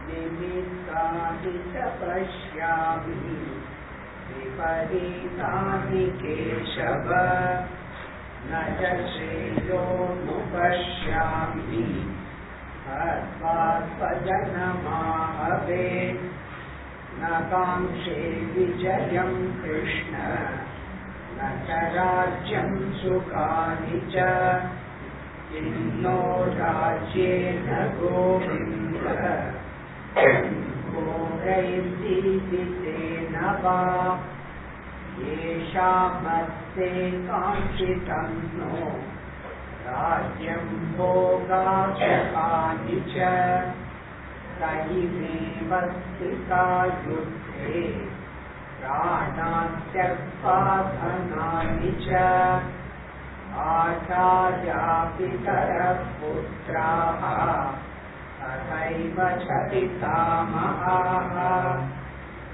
निमित्तानि च पश्यामि विपरीतानि केशव न च श्रेयोनुपश्यामि हत्वास्वजनमाहवे न काङ्क्षे विजयं कृष्ण न च राज्यं सुखानि च किन्नो राज्येन गोविन्द भोगैर्जीवितेन वा येषामस्ते काङ्क्षितं नो राज्यं भोगाशकानि च तयिमेव स्थिता युद्धे प्राणान्त्यक्त्वा धनानि च आचार्यापितरः पुत्राः तथैव च पितामहाः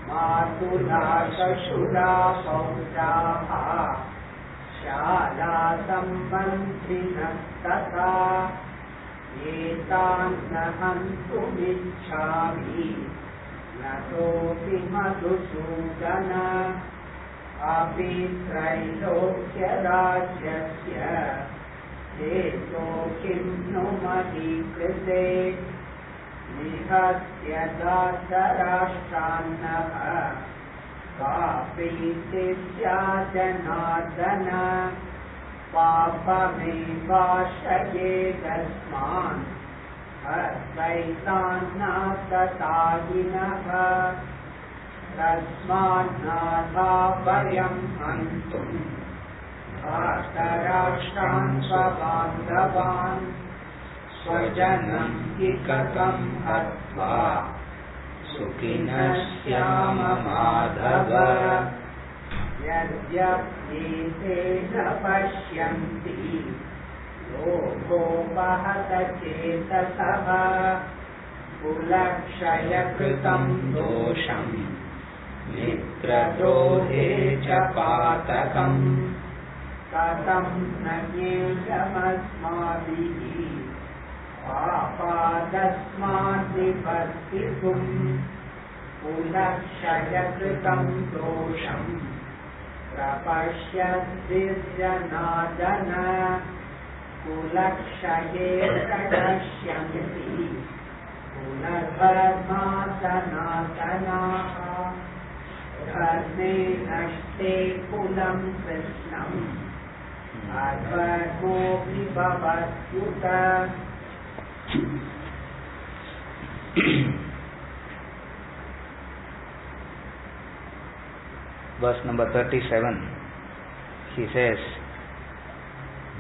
मातुला शशुरा पौत्राः शालासम्बन्धिनस्तथा एतान् न हन्तुमिच्छामि न तोऽपि मधुसूदन अपि त्रैलोक्यराज्यस्य हेतो किं नु मयि कृते निहत्य दासराष्ट्रान्नः का प्रीतिर्या जनार्दन पापमेवाश्रयेदस्मान् अद्वैतान्नासतायिनः तस्मान्नाथा वयं हन्तुम् धार्तराष्ट्रान् स्वबान्धवान् स्वजनं हि कथं हत्वा सुखिनः स्याम माधव यद्यप्येते न पश्यन्ति लोभोपहत चेतसः कुलक्षयकृतं दोषं मित्रद्रोहे च पातकम् कथं न ज्ञेयमस्माभिः पापादस्मात् निवर्तितुम् कुलक्षयकृतं दोषं प्रपश्यद्भिर्जनार्दन कुलक्षये प्रणश्यन्ति कुलधर्मा सनातनाः धर्मे नष्टे कुलं कृष्णम् अधर्मोऽपि भवत्युत। Verse number 37, he says,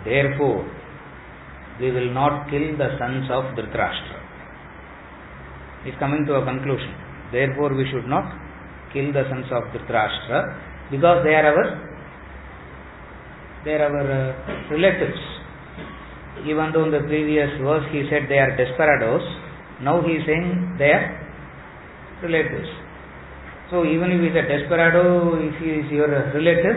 therefore we will not kill the sons of Dhritarashtra. He is coming to a conclusion. Therefore we should not kill the sons of Dhritarashtra because they are our relatives. Even though in the previous verse he said they are desperados, now he is saying they are relatives. So even if he is a desperado, if he is your relative,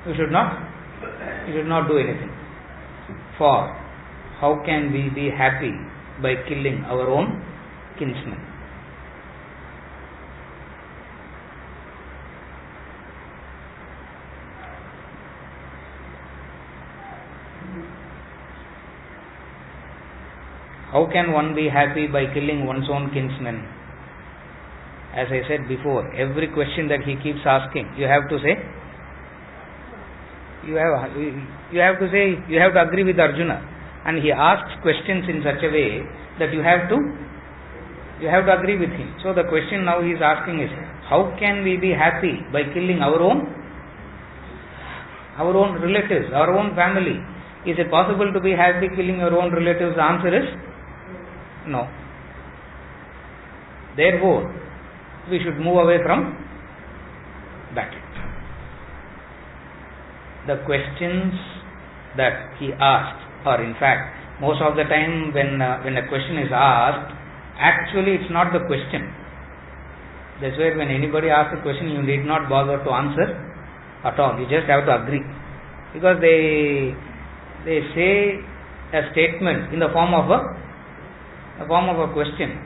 you should not do anything. For how can we be happy by killing our own kinsmen? How can one be happy by killing one's own kinsmen? As I said before, every question that he keeps asking, you have to agree with Arjuna, and he asks questions in such a way that you have to agree with him. So the question now he is asking is, how can we be happy by killing our own relatives, our own family? Is it possible to be happy killing your own relatives? The answer is no. Therefore, we should move away from battle. The questions that he asked, or in fact, most of the time when a question is asked, actually it's not the question. That's why when anybody asks a question, you need not bother to answer at all. You just have to agree, because they say a statement in the form of a a form of a question,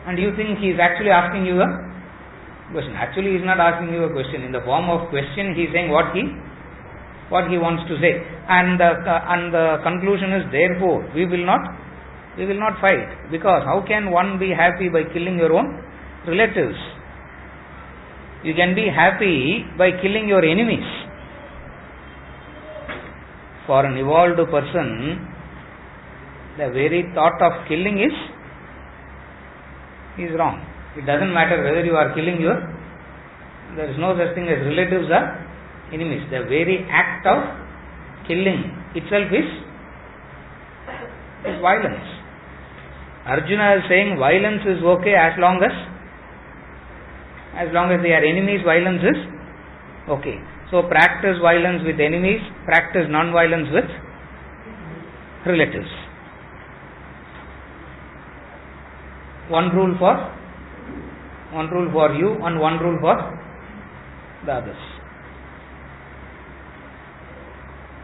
and you think he is actually asking you a question. Actually, he is not asking you a question. In the form of question, he is saying what he wants to say, and the conclusion is, therefore we will not fight, because how can one be happy by killing your own relatives? You can be happy by killing your enemies. For an evolved person, the very thought of killing is wrong. It doesn't matter whether you are killing there is no such thing as relatives or enemies. The very act of killing itself is violence. Arjuna is saying violence is okay as long as they are enemies, violence is okay. So practice violence with enemies, practice non-violence with relatives. One rule for you and one rule for the others.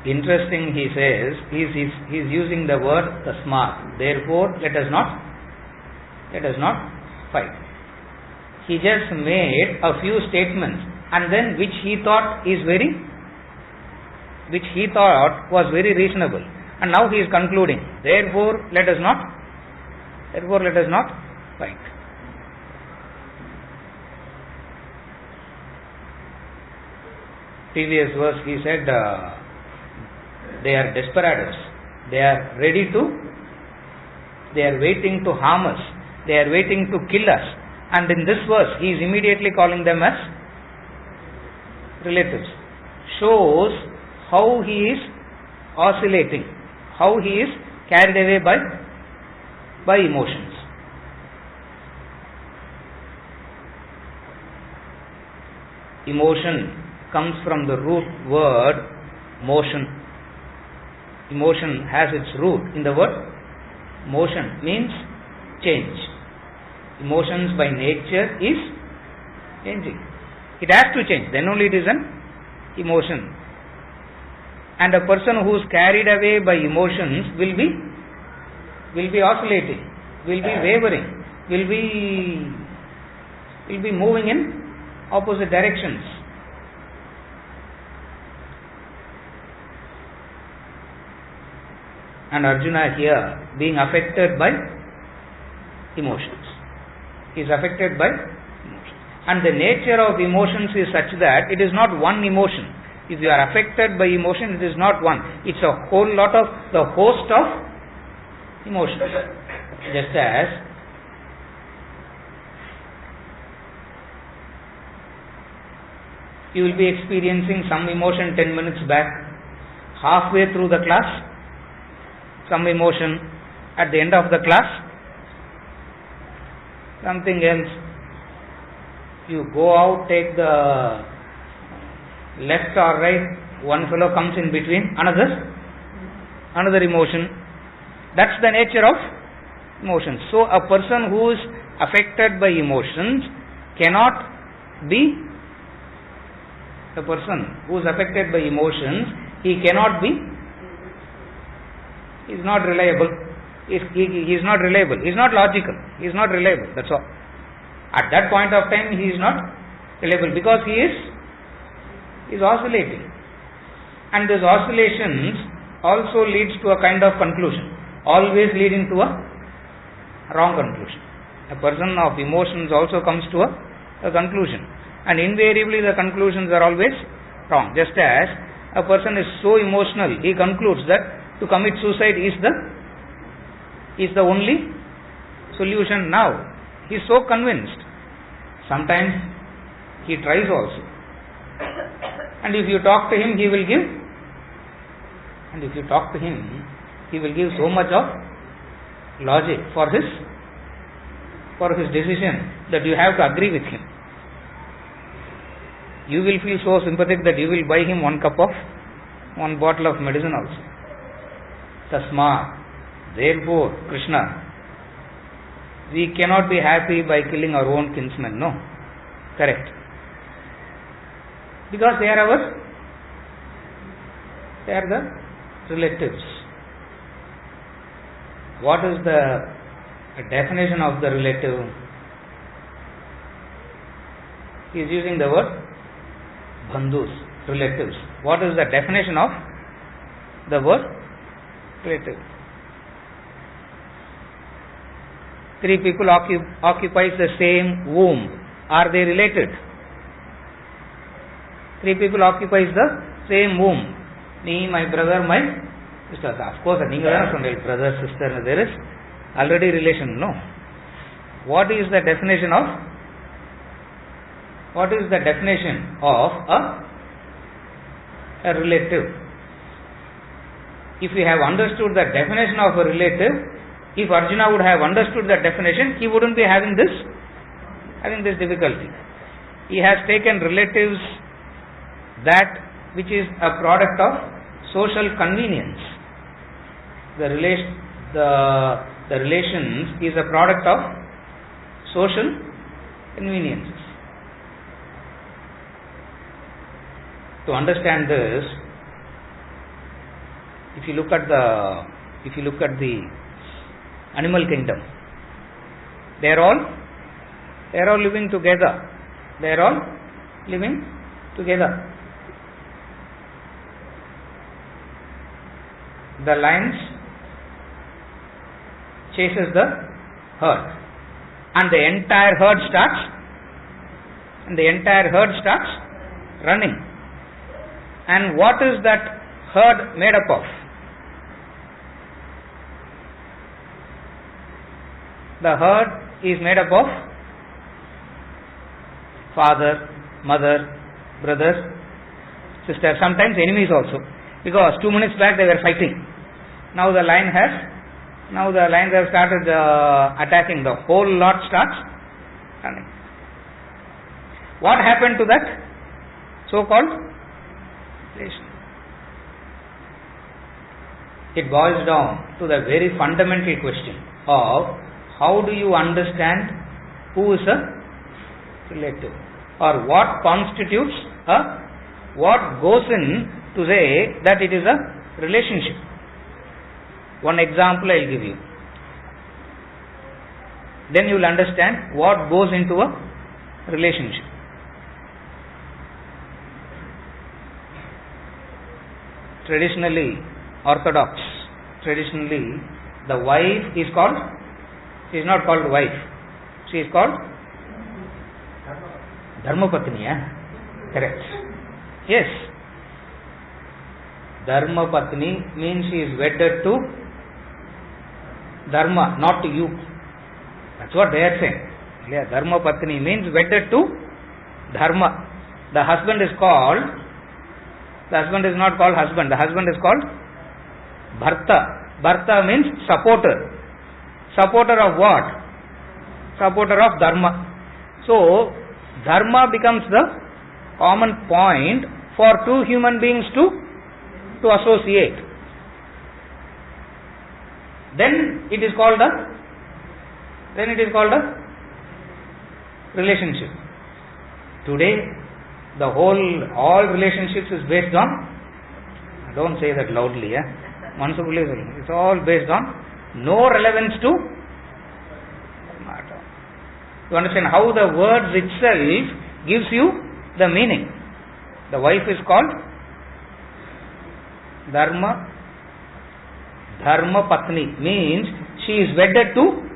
Interesting, he says, he is using the word tasmat. Therefore, let us not fight. He just made a few statements, and then which he thought was very reasonable, and now he is concluding. Therefore, let us not fight. Previous verse he said, they are desperados. They are waiting to harm us. They are waiting to kill us. And in this verse, he is immediately calling them as relatives. Shows how he is oscillating, how he is carried away by emotions. Emotion comes from the root word motion. Emotion has its root in the word motion, means change. Emotions by nature is changing. It has to change, then only it is an emotion. And a person who is carried away by emotions will be oscillating, will be wavering, will be moving in opposite directions. And Arjuna here being affected by emotions. He is affected by emotions. And the nature of emotions is such that it is not one emotion. If you are affected by emotion, it is not one. It's a whole lot of the host of emotions. Just as you will be experiencing some emotion 10 minutes back, halfway through the class, some emotion, at the end of the class, something else. You go out, take the left or right, one fellow comes in between, another emotion. That's the nature of emotions. So a person who is affected by emotions cannot be a person who is affected by emotions. He cannot be. He is not reliable. He is not reliable. He is not logical. He is not reliable. That's all. At that point of time, he is not reliable because he is oscillating. And these oscillations also leads to a kind of conclusion, always leading to a wrong conclusion. A person of emotions also comes to a conclusion, and invariably the conclusions are always wrong. Just as a person is so emotional, he concludes that to commit suicide is the only solution now. He is so convinced. Sometimes he tries also. And if you talk to him, he will give. And if you talk to him, he will give so much of logic for his decision that you have to agree with him. You will feel so sympathetic that you will buy him one bottle of medicine also. Tasma. Therefore, Krishna, we cannot be happy by killing our own kinsmen. No. Correct. Because they are the relatives. What is the a definition of the relative. He is using the word bandhus, relatives. What is the definition of the word relative? 3 people occupies the same womb. Are they related? 3 people occupies the same womb. Me, my brother, my sister. Of course, brother, sister, there is already relation. No. What is the definition of a relative? If we have understood the definition of a relative, if Arjuna would have understood that definition, he wouldn't be having this difficulty. He has taken relatives that which is a product of social convenience. The relations is a product of social conveniences. To understand this, if you look at the animal kingdom, they are all living together. The lions chases the herd, and the entire herd starts running. And what is that herd made up of? The herd is made up of father, mother, brothers, sisters, sometimes enemies also. Because 2 minutes back they were fighting. Now the lions have started attacking. The whole lot starts running. What happened to that so-called relation? It boils down to the very fundamental question of how do you understand who is a relative, or what constitutes what goes in to say that it is a relationship. One example I will give you. Then you will understand what goes into a relationship. Traditionally, the wife is called, she is not called wife, she is called Dharmapatni. Correct. Yes. Dharmapatni means she is wedded to Dharma, not to you. That's what they are saying. Yeah, Dharmapatni means wedded to Dharma. The husband is not called husband. The husband is called Bharta. Bharta means supporter. Supporter of what? Supporter of Dharma. So, Dharma becomes the common point for 2 human beings to associate. Then it is called a relationship. Today, all relationships is based on, don't say that loudly, it's all based on no relevance to matter. To understand how the words itself gives you the meaning. The wife is called Dharma Patni, means she is wedded to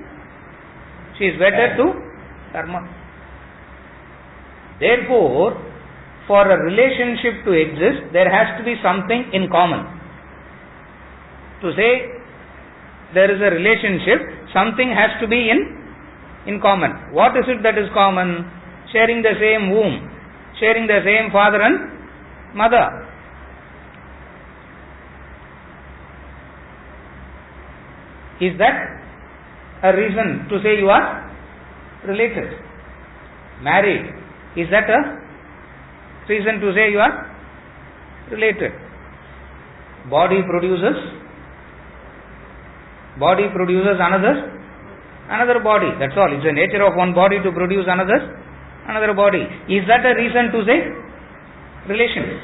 Dharma. Therefore, for a relationship to exist, there has to be something in common. To say there is a relationship, something has to be in common. What is it that is common? Sharing the same womb, sharing the same father and mother. Is that a reason to say you are related? Married, is that a reason to say you are related? Body produces another body. That's all. It's the nature of one body to produce another body. Is that a reason to say relation?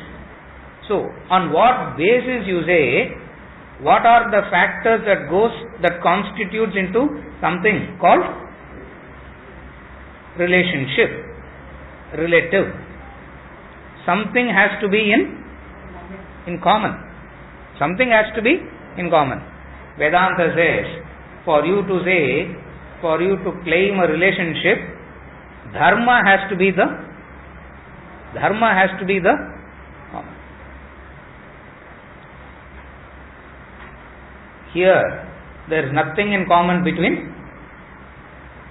So, on what basis you say, what are the factors that goes that constitutes into something called relationship, relative. Something has to be in common. Something has to be in common. Vedanta says, for you to claim a relationship, dharma has to be the common. Here, there is nothing in common between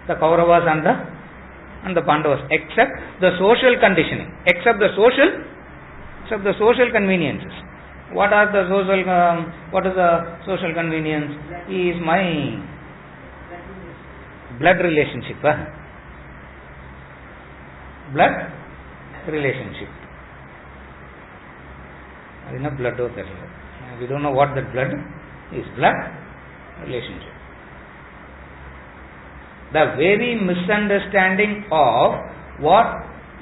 the Kauravas and the Pandavas, except the social conditioning, except the social conveniences. What is the social convenience? He is my blood relationship. Blood relationship. We don't know what that blood is. Blood relationship. The very misunderstanding of what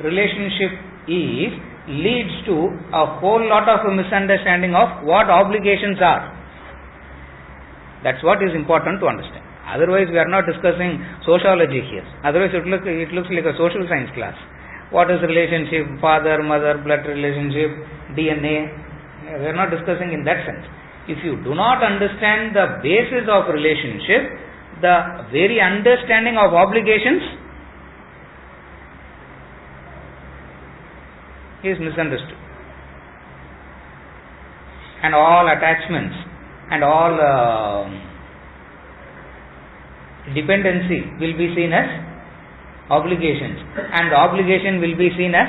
relationship is leads to a whole lot of misunderstanding of what obligations are. That's what is important to understand. Otherwise, we are not discussing sociology here. Otherwise, it looks like a social science class. What is relationship? Father, mother, blood relationship, DNA. We are not discussing in that sense. If you do not understand the basis of relationship, the very understanding of obligations is misunderstood. And all attachments and all dependency will be seen as obligations, and the obligation will be seen as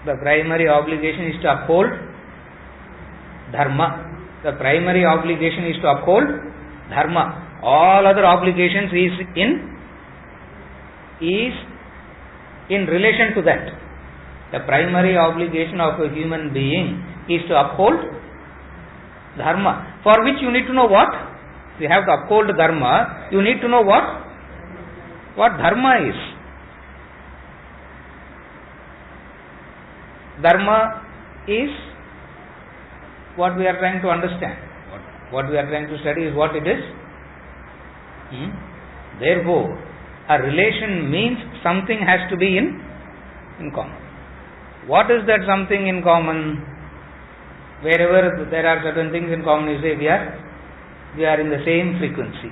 the primary obligation is to uphold dharma. The primary obligation is to uphold dharma. All other obligations is in relation to that. The primary obligation of a human being is to uphold dharma, for which you need to know what? You have to uphold dharma. You need to know what dharma is. Dharma is what we are trying to understand. What we are trying to study is what it is. Therefore, a relation means something has to be in common. What is that something in common? Wherever there are certain things in common, you say we are in the same frequency.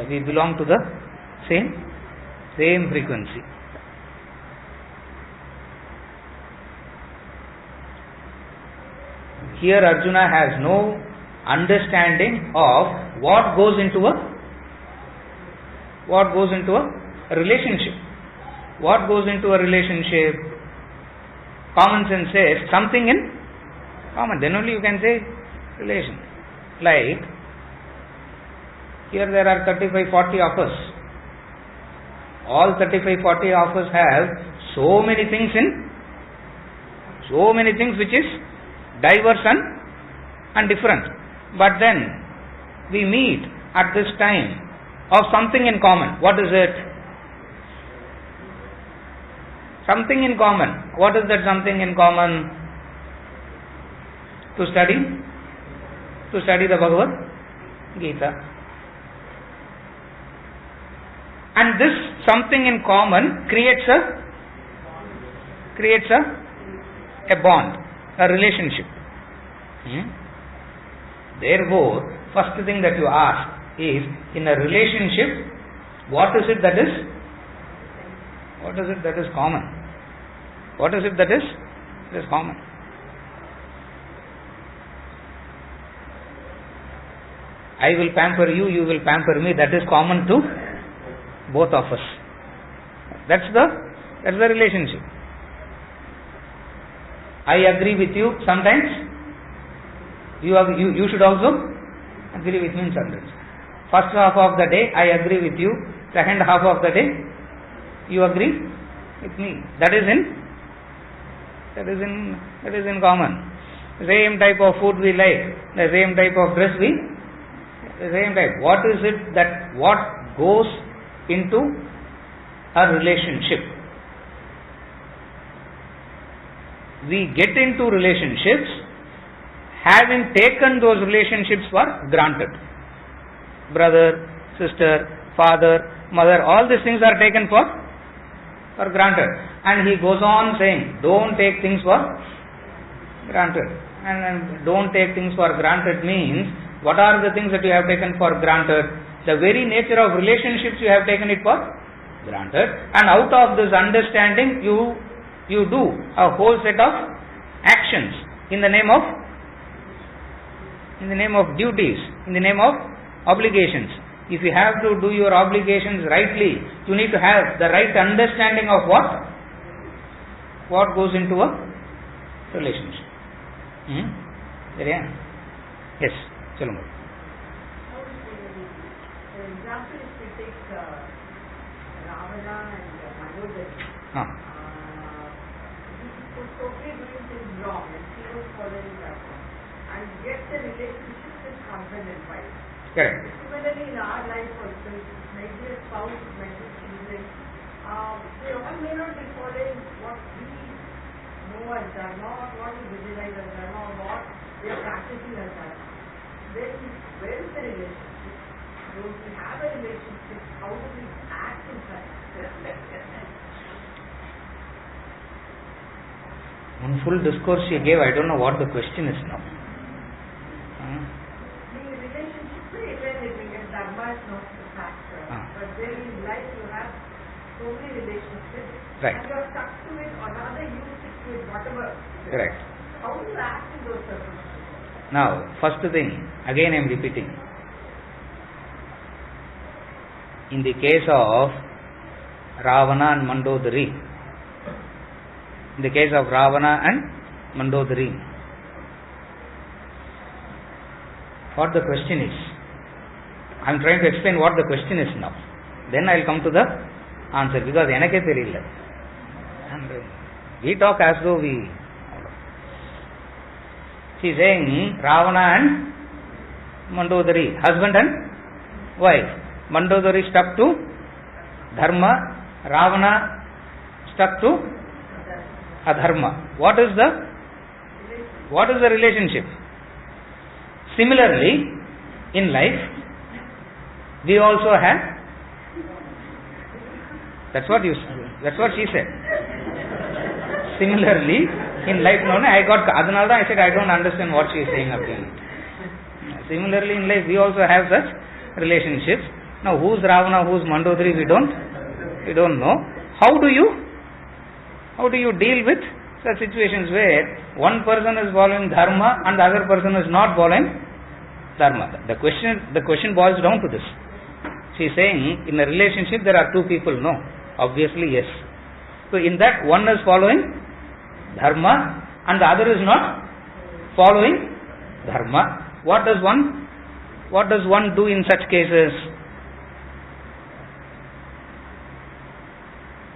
We belong to the same frequency. Here Arjuna has no understanding of what goes into a relationship. What goes into a relationship? Common sense says something in common. Then only you can say relation. Like, here there are 35-40 of us. All 35-40 of us have so many things which is diverse and different. But then we meet at this time of something in common. What is it? Something in common. What is that something in common? To study the Bhagavad Gita. And this something in common creates a bond, a relationship. Therefore, first thing that you ask is, in a relationship, what is it that is common? What is it that is common? I will pamper you, you will pamper me. That is common to both of us. That's the relationship. I agree with you sometimes. You should also agree with me sometimes. First half of the day I agree with you. Second half of the day you agree with me. That is in common. The same type of food we like. The same type of dress the same type. What is it that what goes into a relationship? We get into relationships having taken those relationships for granted. Brother, sister, father, mother, all these things are taken for granted. And he goes on saying, don't take things for granted. And don't take things for granted means, what are the things that you have taken for granted? The very nature of relationships you have taken it for granted. And out of this understanding, you do a whole set of actions in the name of duties, in the name of obligations. If you have to do your obligations rightly, you need to have the right understanding of what goes into a relationship. Yes, Chalunga. For example, if we take Ravana and Manodari, he was totally doing things wrong and she was following that one. And yet the relationship is husband and wife. Correct. Similarly, in our life also, it might be a spouse, it might be children. They all may not be following what we know as dharma, or what we visualize as dharma, or what they are practicing as dharma. Then where is the relationship? Don't we have a relationship? How do we act in such? One full discourse she gave, I don't know what the question is now. The relationship, when dharma is not the factor, but then in life you have so many relationships, right, and you are stuck to it, or rather you stick to it, whatever. Correct. How do you act in those circumstances? Now, first thing, again I am repeating. In the case of Ravana and Mandodari, what the question is, I am trying to explain what the question is now. Then I will come to the answer, because enake theriyilla. And we talk as though we. She is saying Ravana and Mandodari, husband and wife. Mandodari stuck to dharma, Ravana stuck to adharma. What is the relationship? Similarly, in life, we also have. That's what she said. Similarly, in life, I said I don't understand what she is saying again. Similarly, in life, we also have such relationships. Now, who's Ravana, who's Mandodari, we don't know. How do you deal with such situations where one person is following dharma and the other person is not following dharma? The question boils down to this. She is saying, in a relationship there are two people. No, obviously yes. So in that, one is following dharma and the other is not following dharma. What does one do in such cases?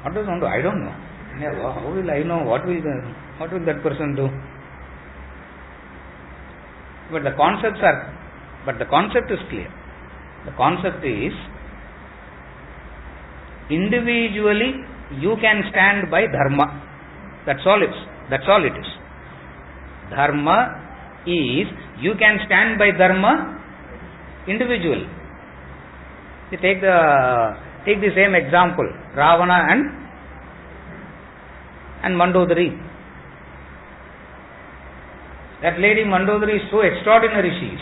What does one do? I don't know. How will I know? What will that person do? But the concept is clear. The concept is, individually you can stand by dharma. That's all it is. Dharma is, you can stand by dharma individually. You take the same example, Ravana and Mandodari. That lady Mandodari is so extraordinary, she is.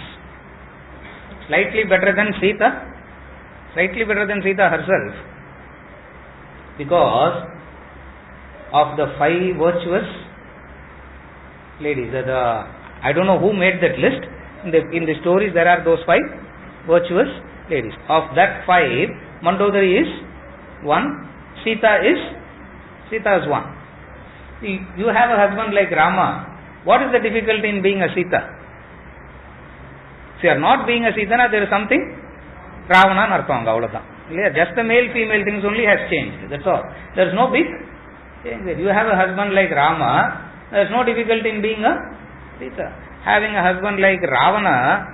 Slightly better than Sita herself. Because of the 5 virtuous ladies. I don't know who made that list. In the stories there are those 5 virtuous ladies. Of that 5, Mandodari is 1, Sita is 1. You have a husband like Rama. What is the difficulty in being a Sita? If you are not being a Sita, there is something Ravana narthanga avladha. Just the male female things only has changed. That's all. There is no big change there. You have a husband like Rama, there is no difficulty in being a Sita. Having a husband like Ravana,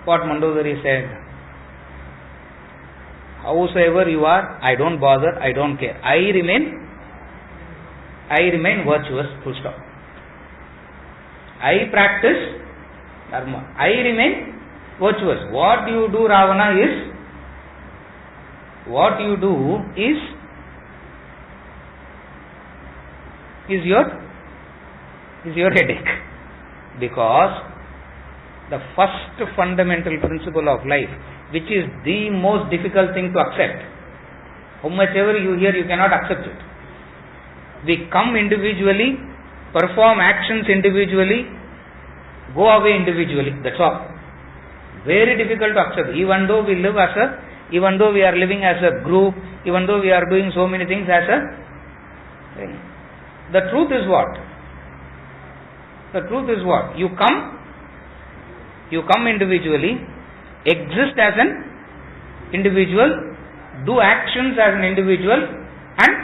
what Mandodari said, howsoever you are, I don't bother, I don't care. I remain I remain virtuous, full stop. I practice dharma. I remain virtuous. What you do, Ravana, is your headache. Because the first fundamental principle of life, which is the most difficult thing to accept, how much ever you hear, you cannot accept it. We come individually, perform actions individually, go away individually. That's all. Very difficult to accept. Even though we are living as a group, even though we are doing so many things as a thing. The truth is what? You come individually, exist as an individual, do actions as an individual, and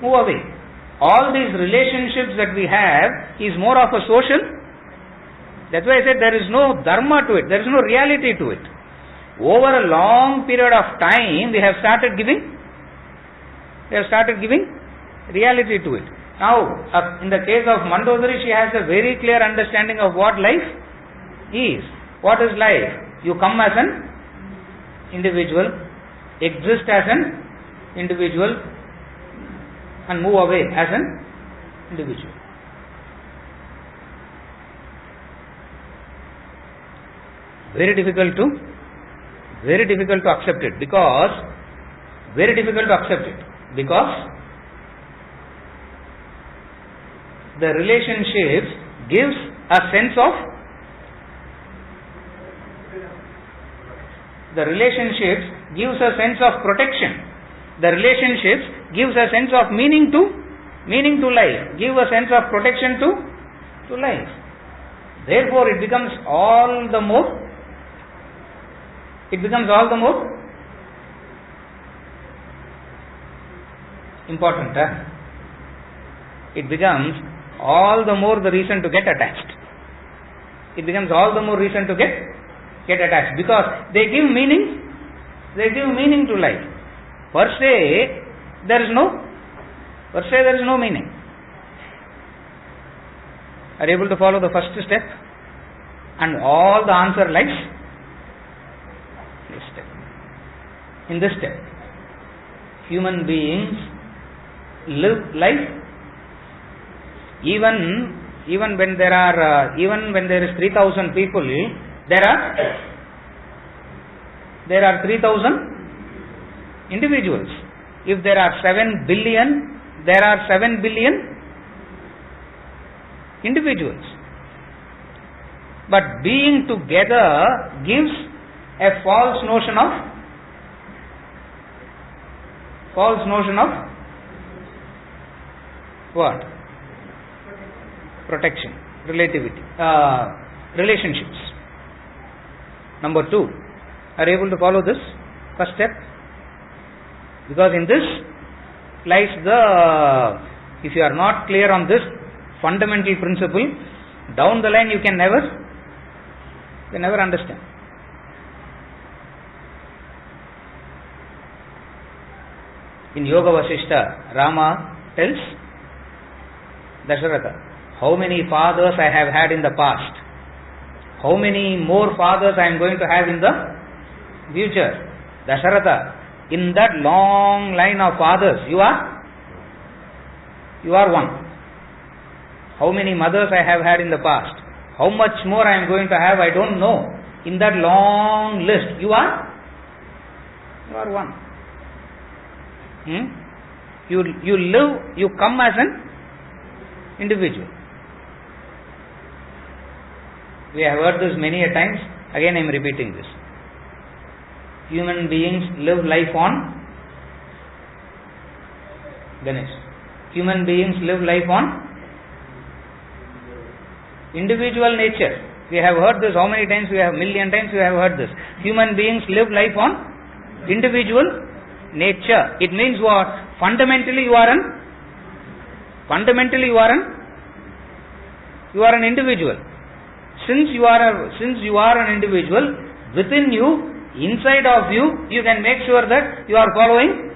move away. All these relationships that we have is more of a social. That's why I said there is no dharma to it, there is no reality to it. Over a long period of time, we have started giving reality to it. Now, in the case of Mandodari, she has a very clear understanding of what life is. What is life? You come as an individual, exist as an individual, and move away as an individual. Very difficult to accept it because the relationships gives a sense of protection. The relationships gives a sense of meaning to life, give a sense of protection to life. Therefore, it becomes all the more important. It becomes all the more the reason to get attached. Because they give meaning to life. Per se, there is no meaning. Are you able to follow the first step? And all the answer lies in this step. Human beings live life even when there is 3,000 people, there are 3,000 individuals. If there are 7 billion, there are 7 billion individuals. But being together gives a false notion of what? Protection, relativity, relationships. Number 2, are you able to follow this first step? Because in this lies if you are not clear on this fundamental principle, down the line you can never understand. In Yoga Vasishta, Rama tells Dasharatha, how many fathers I have had in the past, how many more fathers I am going to have in the future. Dasharatha, in that long line of fathers, you are one. How many mothers I have had in the past, how much more I am going to have, I don't know. In that long list, you are one. You live, you come as an individual. We have heard this many a times. Again I am repeating this. Human beings live life on Ganesh. Human beings live life on individual nature. We have heard this how many times? Million times we have heard this. Human beings live life on individual nature. It means what? Fundamentally you are an individual. Since you are an individual, within you, inside of you, you can make sure that you are following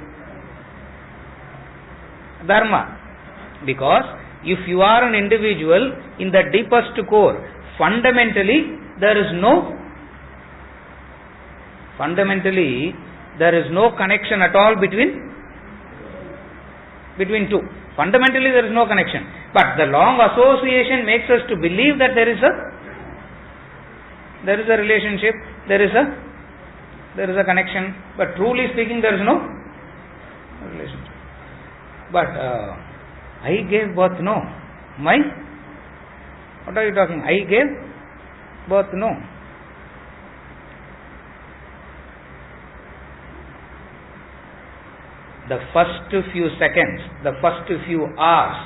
dharma. Because if you are an individual in the deepest core, fundamentally there is no connection at all between two. Fundamentally there is no connection. But the long association makes us to believe that there is a relationship, there is a connection, but truly speaking there is no relationship. But I gave birth, no. What are you talking? I gave birth, no. The first few seconds, the first few hours,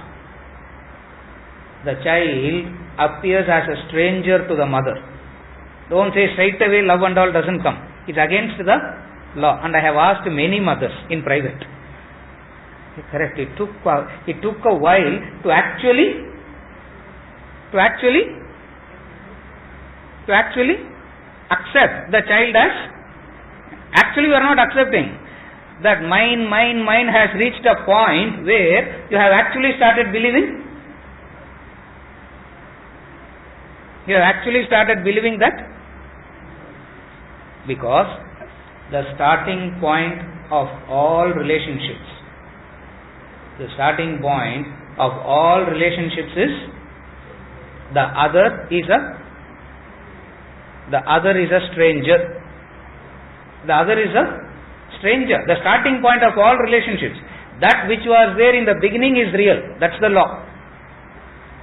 the child appears as a stranger to the mother. Don't say straight away love and all doesn't come. It's against the law. And I have asked many mothers in private. Correct. It took a while to actually accept the child as. Actually, you are not accepting. That mine has reached a point where you have actually started believing. You have actually started believing that. Because the starting point of all relationships is the other is a stranger. The other is a stranger. The starting point of all relationships. That which was there in the beginning is real. That's the law.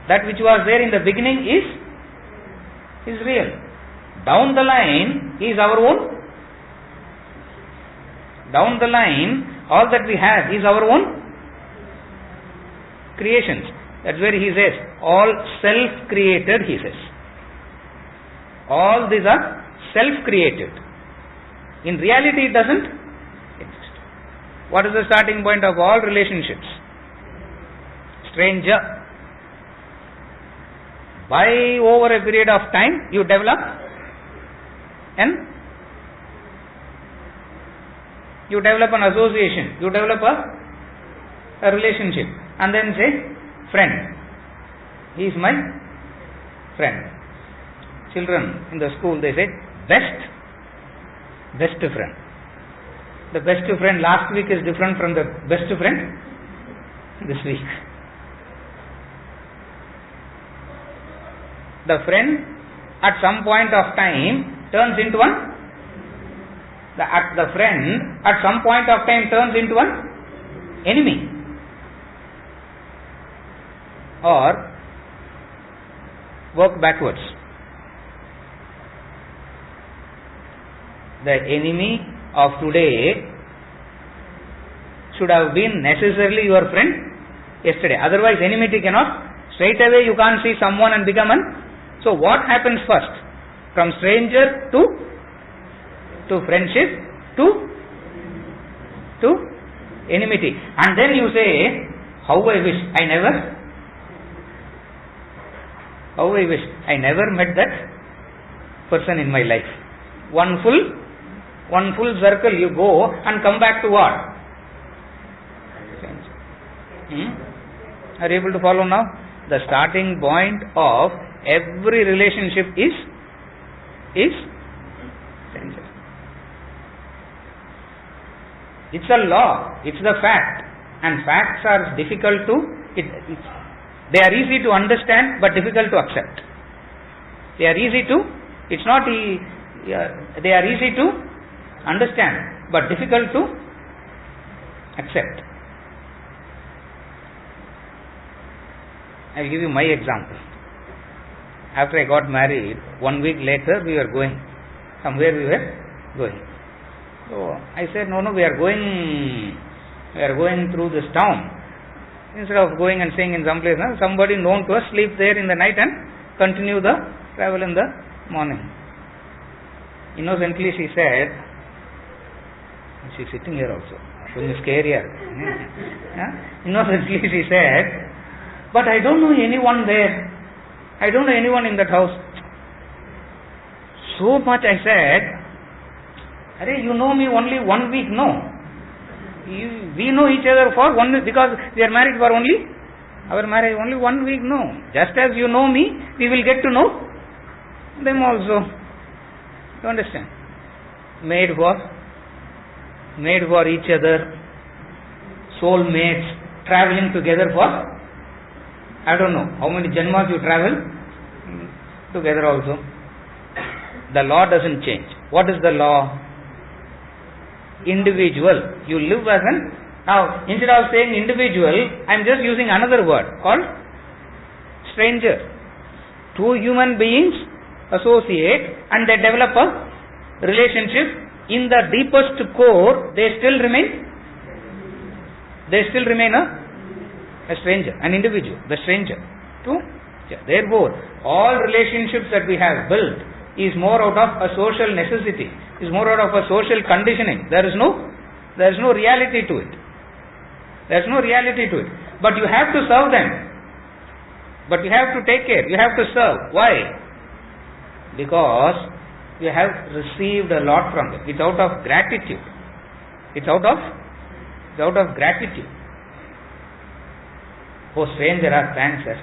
That which was there in the beginning is real. Down the line is our own. Down the line, all that we have is our own creations. That's where he says, all self-created, he says. All these are self-created. In reality, it doesn't exist. What is the starting point of all relationships? Stranger. By over a period of time, you develop an association, you develop a relationship, and then say, friend. He is my friend. Children in the school, they say, best friend. The best friend last week is different from the best friend this week. The friend at some point of time turns into an enemy. Or work backwards. The enemy of today should have been necessarily your friend yesterday. Otherwise, enmity cannot. Straight away you can't see someone and become an. So what happens first? From stranger to friendship to enmity. And then you say, how I wish I never met that person in my life. One full circle you go and come back to what? Are you able to follow now? The starting point of every relationship is stranger. It's a law, it's the fact, and facts are difficult to, they are easy to understand but difficult to accept. They are easy to understand but difficult to accept. I will give you my example. After I got married, 1 week later we were going. Somewhere we were going. So I said, no, we are going through this town. Instead of going and staying in some place, somebody known to us sleep there in the night and continue the travel in the morning. Innocently she said, she's sitting here also, going to scare her. Innocently she said, but I don't know anyone there. I don't know anyone in that house. So much I said, Arey, you know me only 1 week, no. We know each other for 1 week because we are married for only Our marriage only 1 week, no. Just as you know me, we will get to know them also. You understand? Made for each other, soul mates, traveling together for, I don't know how many janmas you travel together also. The law doesn't change. What is the law? Individual. You live as an, now instead of saying individual, I am just using another word called stranger. Two human beings associate and they develop a relationship. In the deepest core, they still remain a stranger, an individual, the stranger. True? Therefore, all relationships that we have built is more out of a social necessity, is more out of a social conditioning. There is no reality to it. There is no reality to it. But you have to serve them. But you have to take care. You have to serve. Why? Because you have received a lot from them. It's out of gratitude. It's out of gratitude. Oh, stranger, thanks, sir.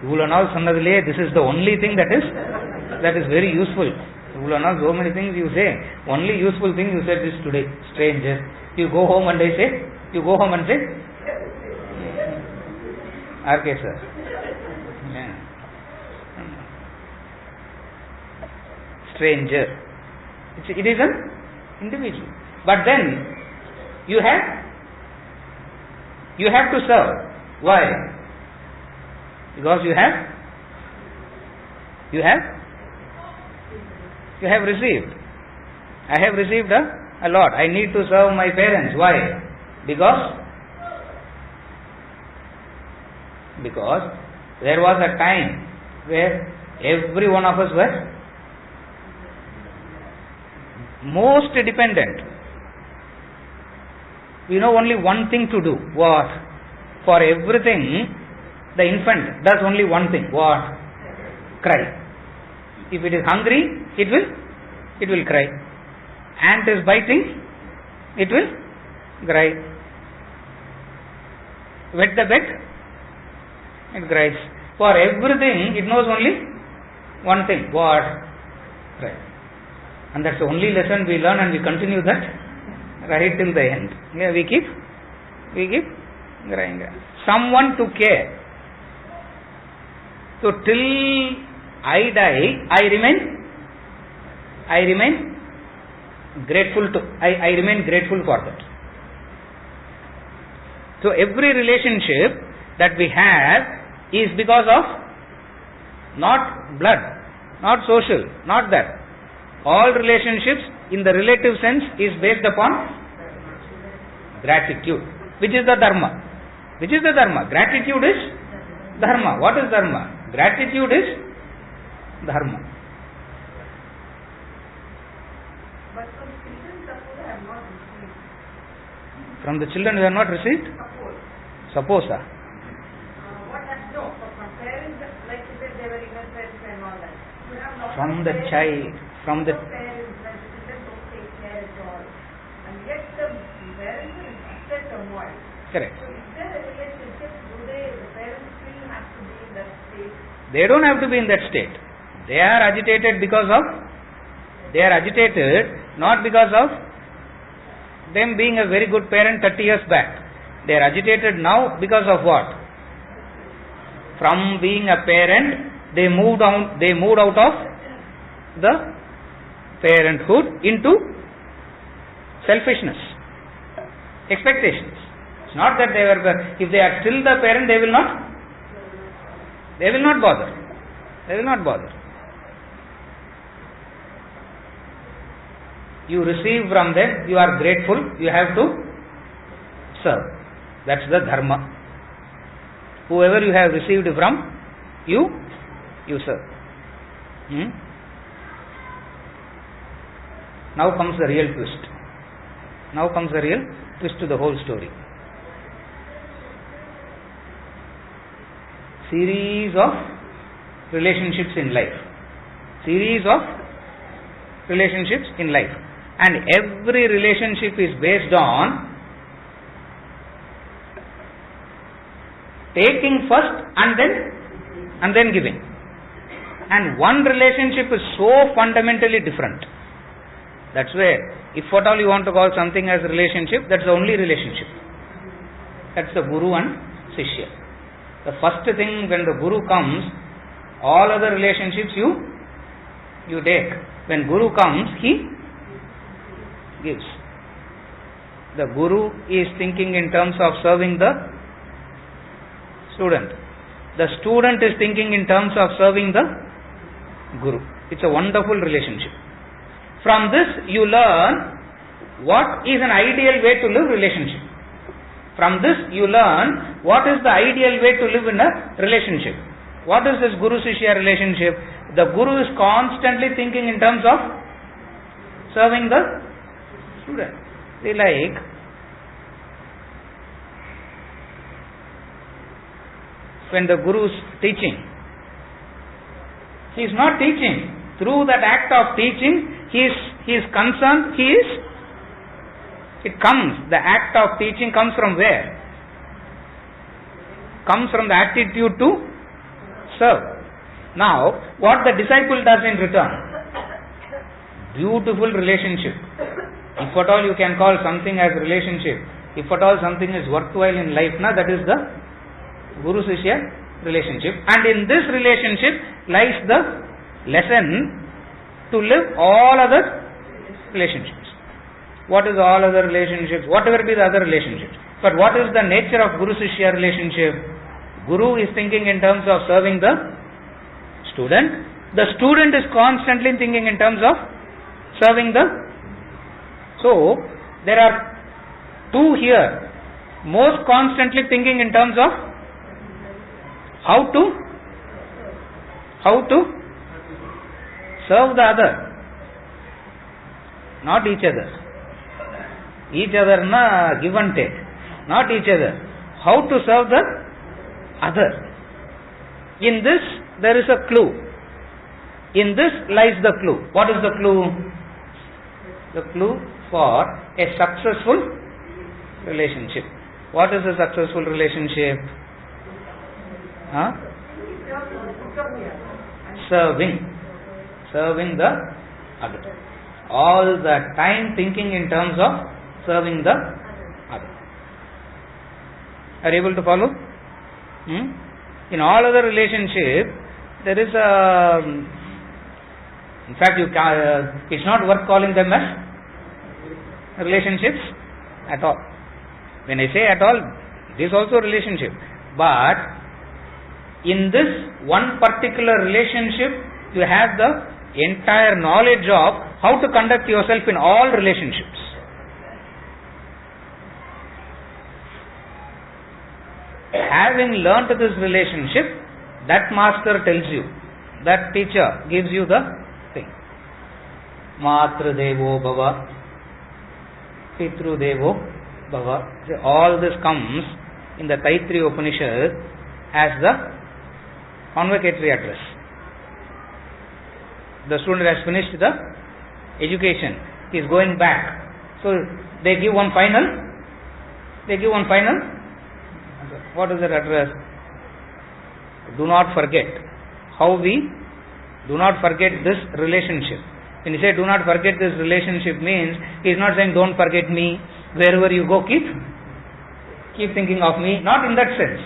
This is the only thing that is very useful. So many things you say. Only useful thing you said is today. Stranger. You go home and say, RK sir. Yeah. Stranger. It is an individual. But then you have to serve. Why? Because you have received. I have received a lot. I need to serve my parents. Why? Because there was a time where every one of us were most dependent. We know only one thing to do. What? For everything, the infant does only one thing. What? Cry. If it is hungry, it will cry. Ant is biting, it will cry. Wet the bed, it cries. For everything, it knows only one thing. What? Cry. And that's the only lesson we learn, and we continue that right till the end. Yeah, we keep crying. Someone to care. So till I die, I remain grateful for that. So every relationship that we have is because of not blood, not social, not that. All relationships in the relative sense is based upon gratitude, which is the dharma. Gratitude is dharma. What is dharma? Gratitude is dharma. But from children, suppose I have not received. From the children you have not received? Suppose. What has no? From parents, like you said, they were innocent and all that. You have not From the child, from the parents, like children don't take care at all. And yet the parents will upset or what? correct. So is there a relationship? The parents still have to be in that state? They don't have to be in that state. They are agitated not because of them being a very good parent 30 years back. They are agitated now because of what? From being a parent, they moved out of the parenthood into selfishness, expectations. It's not that if they are still the parent, they will not bother. You receive from them, you are grateful, you have to serve. That's the dharma. Whoever you have received from, you serve. Now comes the real twist. To the whole story. Series of relationships in life. And every relationship is based on taking first and then giving. And one relationship is so fundamentally different. That's where, if at all you want to call something as relationship, that's the only relationship. That's the Guru and Shishya. The first thing, when the Guru comes, all other relationships you take. When Guru comes, he gives. The Guru is thinking in terms of serving the student. The student is thinking in terms of serving the Guru. It's a wonderful relationship. From this you learn what is an ideal way to live relationship. From this you learn what is the ideal way to live in a relationship. What is this Guru-Shishya relationship? The Guru is constantly thinking in terms of serving the student. They like when the Guru is teaching, he is not teaching. Through that act of teaching, he is concerned, the act of teaching comes from where? Comes from the attitude to serve. Now, what the disciple does in return? Beautiful relationship. If at all you can call something as relationship, if at all something is worthwhile in life, that is the Guru-Shishya relationship. And in this relationship lies the lesson to live all other relationships. What is all other relationships? Whatever be the other relationships. But what is the nature of Guru-Shishya relationship? Guru is thinking in terms of serving the student. The student is constantly thinking in terms of serving the. So, there are two here. Most constantly thinking in terms of how to serve the other. Not each other. Each other give and take. Not each other. How to serve the other. In this there is a clue. In this lies the clue. What is the clue? The clue for a successful relationship. What is a successful relationship? Serving the other. All the time thinking in terms of serving the other. Are you able to follow? In all other relationship, there is a. In fact, it's not worth calling them as relationships at all. When I say at all, it is also a relationship. But in this one particular relationship, you have the entire knowledge of how to conduct yourself in all relationships. Having learnt this relationship, that master tells you, that teacher gives you the thing. Matra Devo Bhava, Pitru Devo Bhava. All this comes in the Taittiriya Upanishad as the convocatory address. The student has finished the education. He is going back. So they give one final. What is that address? Do not forget. Do not forget this relationship. When you say do not forget this relationship means, he is not saying don't forget me. Wherever you go, keep thinking of me. Not in that sense.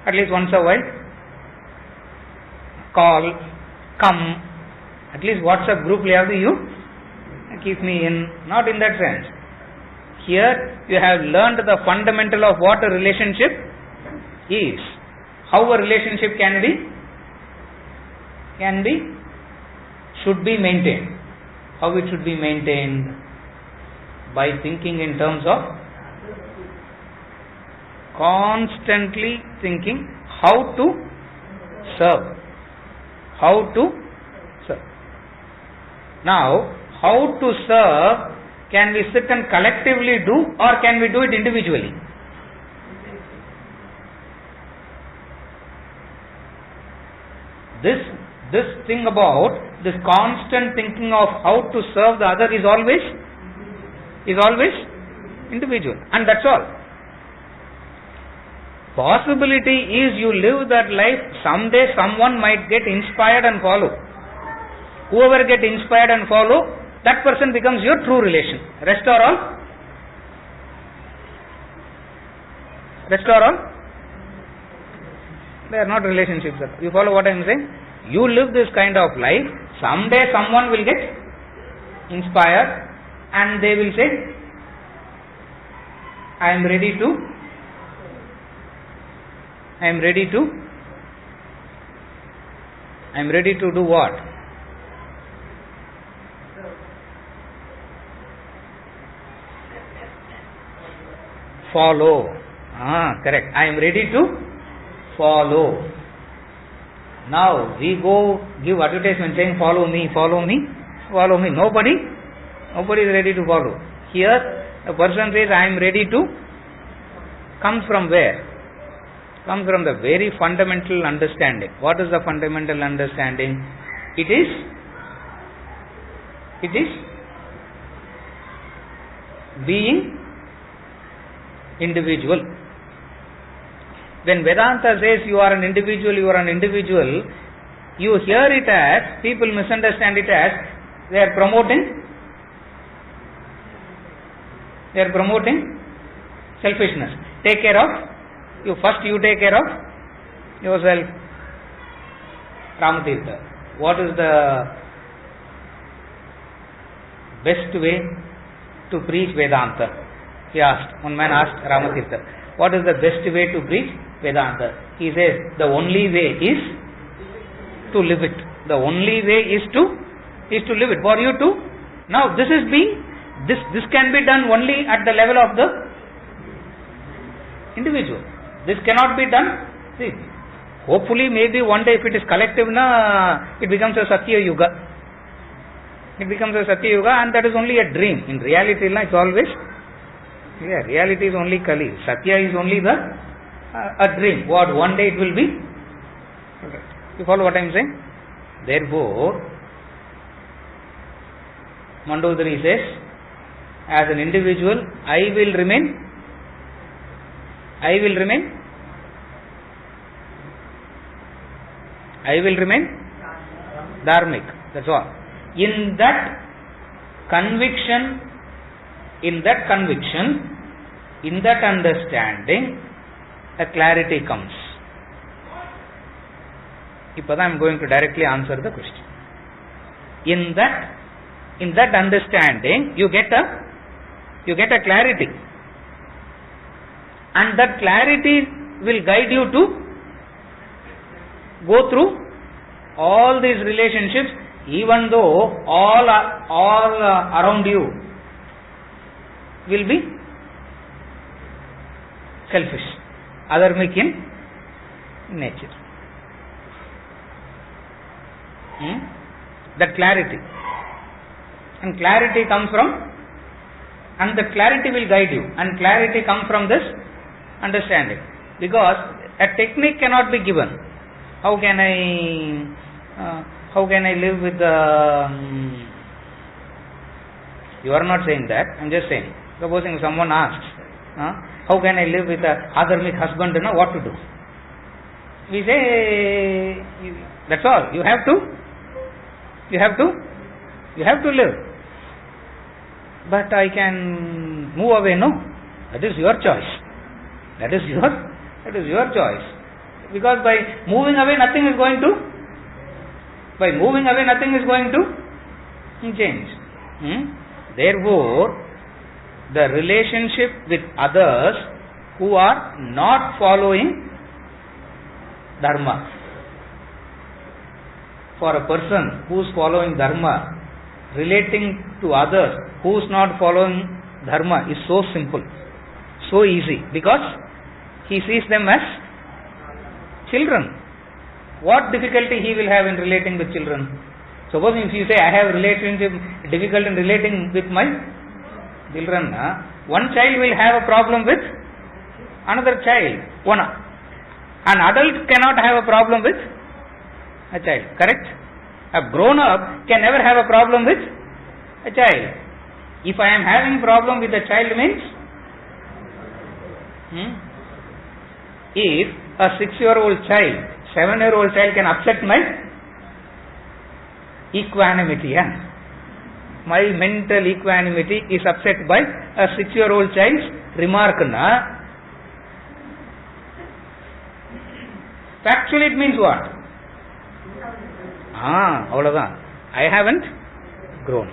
At least once a while. Call, come. At least WhatsApp group you keep me in. Not in that sense. Here you have learned the fundamental of what a relationship is. How a relationship should be maintained. How it should be maintained? By thinking in terms of constantly thinking how to serve. Now, how to serve, can we sit and collectively do, or can we do it individually? This thing about this constant thinking of how to serve the other is always individual, and that's all. Possibility is you live that life, someday someone might get inspired and follow. Whoever get inspired and follow, that person becomes your true relation. Rest are all? Rest are all? They are not relationships. You follow what I am saying? You live this kind of life, someday someone will get inspired and they will say, I am ready to do what? Follow. Correct. I am ready to follow. Now we go give advertisement saying follow me, follow me, follow me. Nobody is ready to follow. Here a person says I am ready to, comes from where? Comes from the very fundamental understanding. What is the fundamental understanding? It is being individual. When Vedanta says you are an individual, you hear it as, people misunderstand it as, they are promoting selfishness. Take care of, you take care of yourself. Ramatirtha, what is the best way to preach Vedanta? He asked, one man asked Ramatirtha, what is the best way to preach Vedanta? He says, the only way is to live it. The only way is to live it. For you to, now this can be done only at the level of the individual. This cannot be done. See, hopefully maybe one day if it is collective, it becomes a Satya Yuga. It becomes a Satya Yuga, and that is only a dream. In reality, it's always, reality is only Kali. Satya is only a dream. What one day it will be. Okay. You follow what I am saying? Therefore, Mandodari says, as an individual, I will remain dharmic. That's all. In that conviction, in that understanding, a clarity comes. Now I am going to directly answer the question. In that understanding, you get a clarity, and that clarity will guide you to go through all these relationships, even though all around you will be selfish, adharmic in nature. That clarity, and clarity comes from, and the clarity will guide you, and clarity comes from this understanding, because a technique cannot be given. How can I live with the you are not saying that, I am just saying, supposing someone asks, how can I live with a adharmic husband, what to do? We say, that's all, you have to live. But I can move away, no? That is your choice. That is your choice. Because by moving away nothing is going to change. Therefore, the relationship with others who are not following dharma. For a person who is following dharma, relating to others who is not following dharma is so simple, so easy, because he sees them as children. What difficulty he will have in relating with children? Suppose if you say, I have difficult in relating with my children, one child will have a problem with another child. An adult cannot have a problem with a child, correct? A grown up can never have a problem with a child. If I am having problem with a child means if a 6-year-old child, 7-year-old child can upset my equanimity. My mental equanimity is upset by a 6-year-old child's remark. Factually it means what? I haven't grown.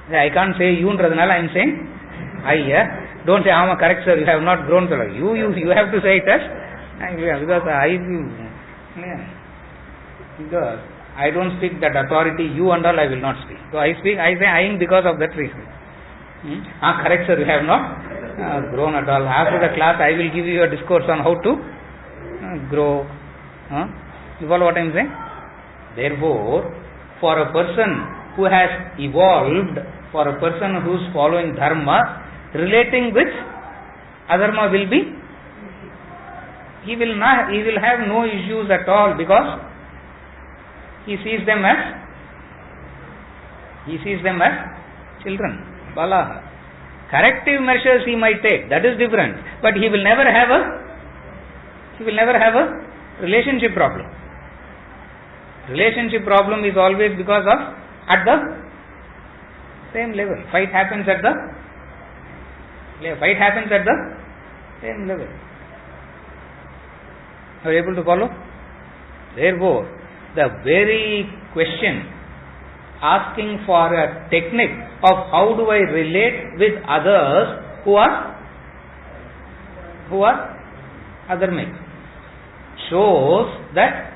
I can't say you, I am saying I. Don't say, correct sir, you have not grown. You have to say it as, because I don't speak that authority, you and all I will not speak. So I say I because of that reason. Correct sir, you have not grown at all. After the class I will give you a discourse on how to grow. You follow what I am saying? Therefore, for a person who has evolved, for a person who is following dharma, relating with adharma will be, he will have no issues at all, because he sees them as children. Bala. Corrective measures he might take, that is different, but he will never have a relationship problem. Relationship problem is always because of at the same level. Fight happens at the same level. Are you able to follow? Therefore, the very question asking for a technique of how do I relate with others who are adharmic shows that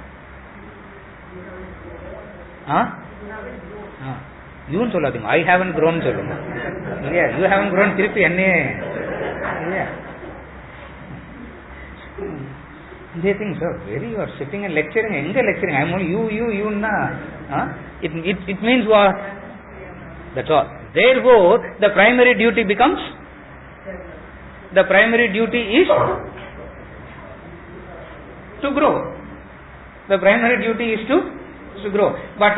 you sollathing, I haven't grown. Yeah, you haven't grown. They think, sir, very you are sitting and lecturing. I'm only you na. It means what? That's all. Therefore, the primary duty is to grow. The primary duty is to grow. But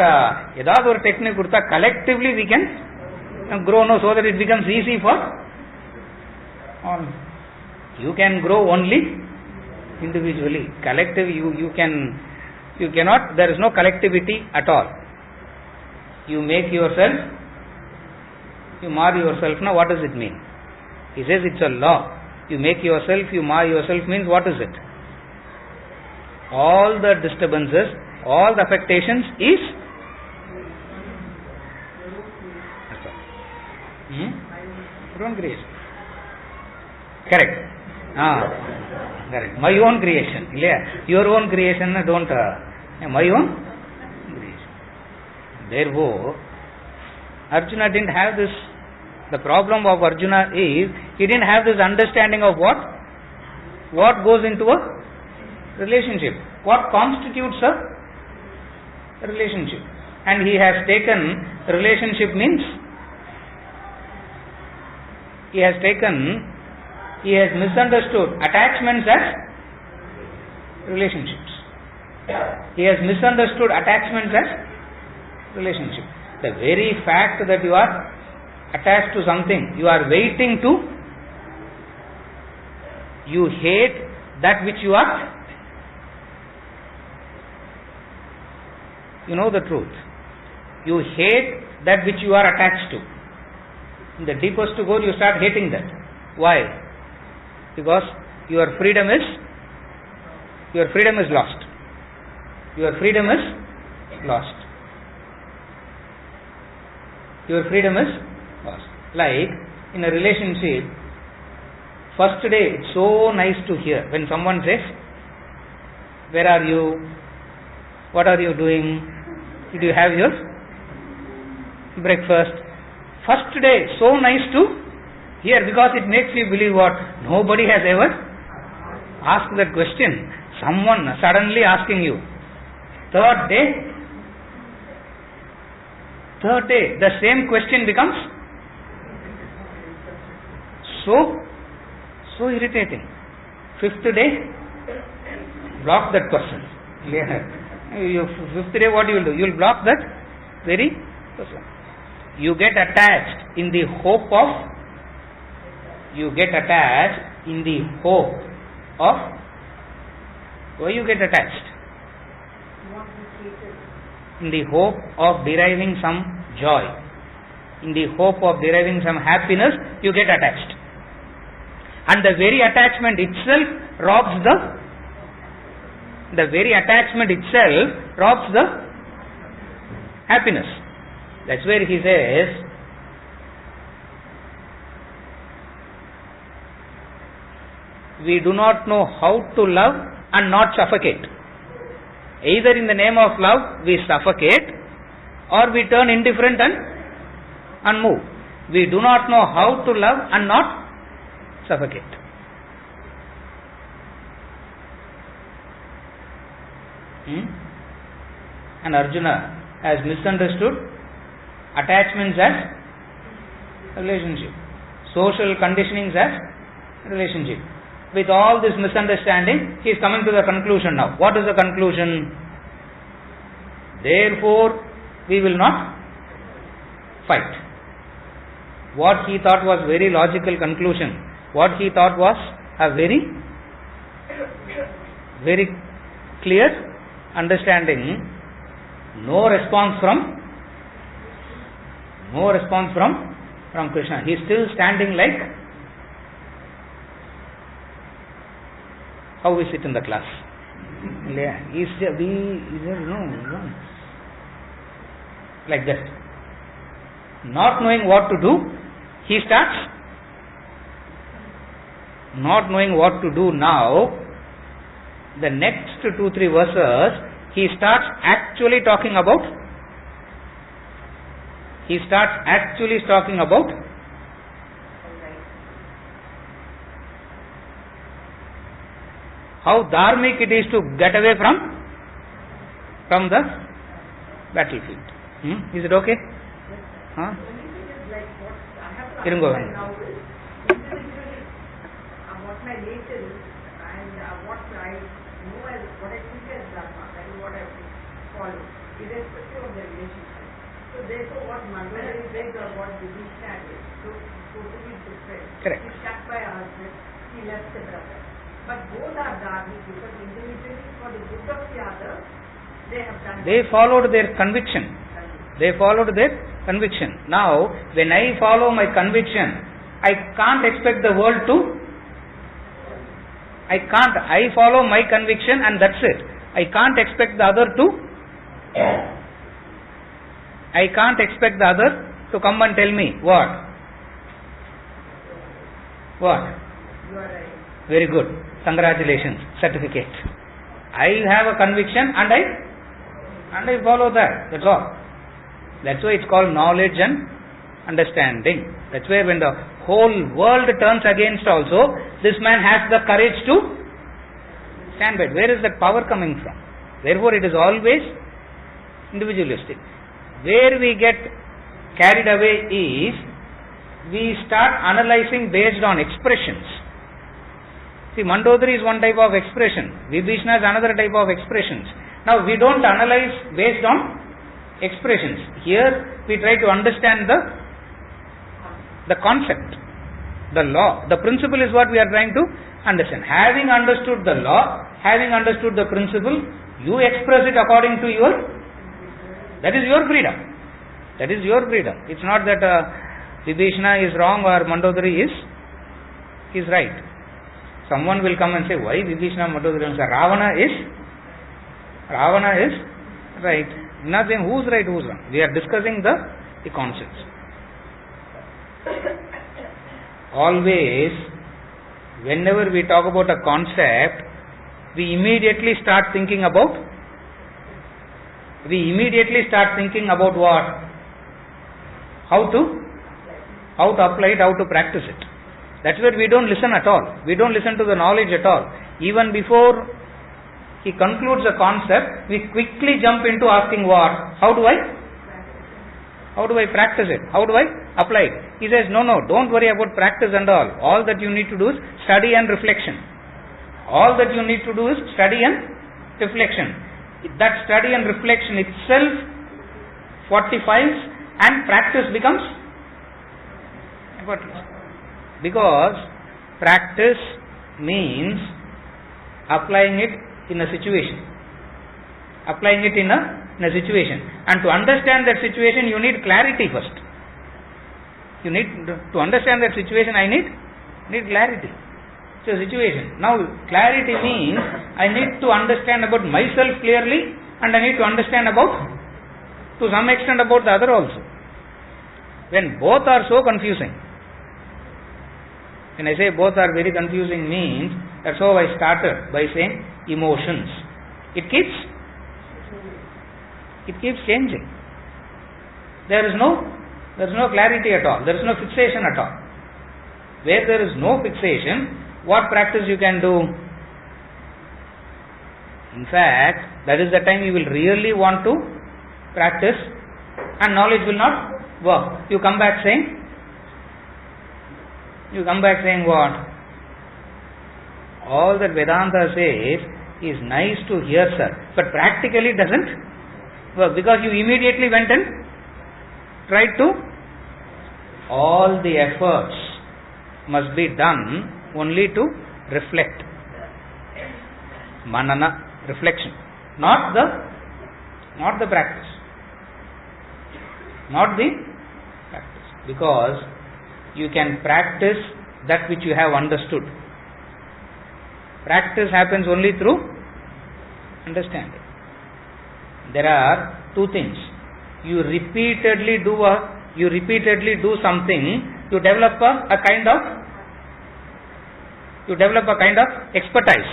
edad or technique kurta collectively we can grow, so that it becomes easy for all. You can grow only individually. Collective you cannot. There is no collectivity at all. You make yourself, you mar yourself. Now what does it mean? He says it's a law. You make yourself, you mar yourself means what is it? All the disturbances, all the affectations is your own creation. Correct. Correct. My own creation. Yeah. Your own creation, don't. My own creation. Therefore, Arjuna didn't have this. The problem of Arjuna is he didn't have this understanding of what goes into a relationship, what constitutes a relationship. And he has taken relationship means he has misunderstood attachments as relationships. He has misunderstood attachments as relationship. The very fact that you are attached to something, you are waiting to, you hate that which you are. You know the truth. You hate that which you are attached to. In the deepest core, you start hating that. Why? Because your freedom is lost. Your freedom is lost. Your freedom is lost. Like in a relationship, first day it's so nice to hear when someone says, where are you? What are you doing? Did you have your breakfast? First day, so nice to hear, because it makes you believe what? Nobody has ever asked that question. Someone suddenly asking you. Third day, the same question becomes so irritating. Fifth day, block that person. Fifth day, what you will do? You will block that very person. You get attached in the hope of, in the hope of, why you get attached? What we created. In the hope of deriving some joy, in the hope of deriving some happiness, you get attached. And the very attachment itself robs the very attachment itself robs the happiness. That's where he says, we do not know how to love and not suffocate. Either in the name of love we suffocate, or we turn indifferent and move. We do not know how to love and not suffocate. And Arjuna has misunderstood attachments as relationship, social conditionings as relationship. With all this misunderstanding, he is coming to the conclusion now. What is the conclusion? Therefore, we will not fight. What he thought was very logical conclusion, what he thought was a very clear understanding, no response from Krishna. He is still standing like how we sit in the class. Like that. Not knowing what to do, he starts not knowing what to do now. The next 2-3 verses, he starts actually talking about how dharmic it is to get away from the battlefield. Is it okay? Huh? Like what I have to Irungo. understand now is individually what my nature is and what I know as what I think as dharma, that is what I follow, irrespective of the relationship. So therefore what Mandala is or what Vibhishana is, so totally different. Correct. He stuck by our husband, he left the brother. But both are dharmic because individually for the good of the other, they have done. They followed their conviction. Now, when I follow my conviction, I can't expect the world to. I follow my conviction and that's it. I can't expect the other to come and tell me what. You are right. Very good. Congratulations. Certificate. I have a conviction and I follow that. That's all. That's why it's called knowledge and understanding. That's why when the whole world turns against also, this man has the courage to stand by it. Where is that power coming from? Therefore, it is always individualistic. Where we get carried away is, we start analyzing based on expressions. See, Mandodari is one type of expression. Vibhishana is another type of expressions. Now, we don't analyze based on expressions. Here, we try to understand the concept, the law. The principle is what we are trying to understand. Having understood the law, having understood the principle, you express it according to that is your freedom. That is your freedom. It's not that Vibhishana is wrong or Mandodari is right. Someone will come and say, why Vibhishana, Mandodari? Ravana is right. Not saying who's right, who's wrong. We are discussing the concepts. Always, whenever we talk about a concept, we immediately start thinking about what? How to apply it, how to practice it. That's where we don't listen at all. We don't listen to the knowledge at all. Even before he concludes a concept, we quickly jump into asking what? How do I practice it? How do I apply it? He says, no, don't worry about practice and all. All that you need to do is study and reflection. All that you need to do is study and reflection. That study and reflection itself fortifies and practice becomes effortless. Because practice means applying it in a situation. Applying it in a situation. And to understand that situation, you need clarity first. You need to understand that situation. I need clarity. It's a situation. Now, clarity means I need to understand about myself clearly, and I need to understand to some extent about the other also. When both are so confusing, when I say both are very confusing means, that's how I started by saying emotions. It keeps changing. There is no clarity at all. There is no fixation at all. Where there is no fixation, what practice you can do? In fact, that is the time you will really want to practice, and knowledge will not work. You come back saying what? All that Vedanta says is nice to hear, sir, but practically doesn't work, because you immediately went and tried to. All the efforts must be done only to reflect. Manana, reflection, not the practice. Not the practice. Because you can practice that which you have understood. Practice happens only through understanding. There are two things. You repeatedly do something, you develop a kind of expertise.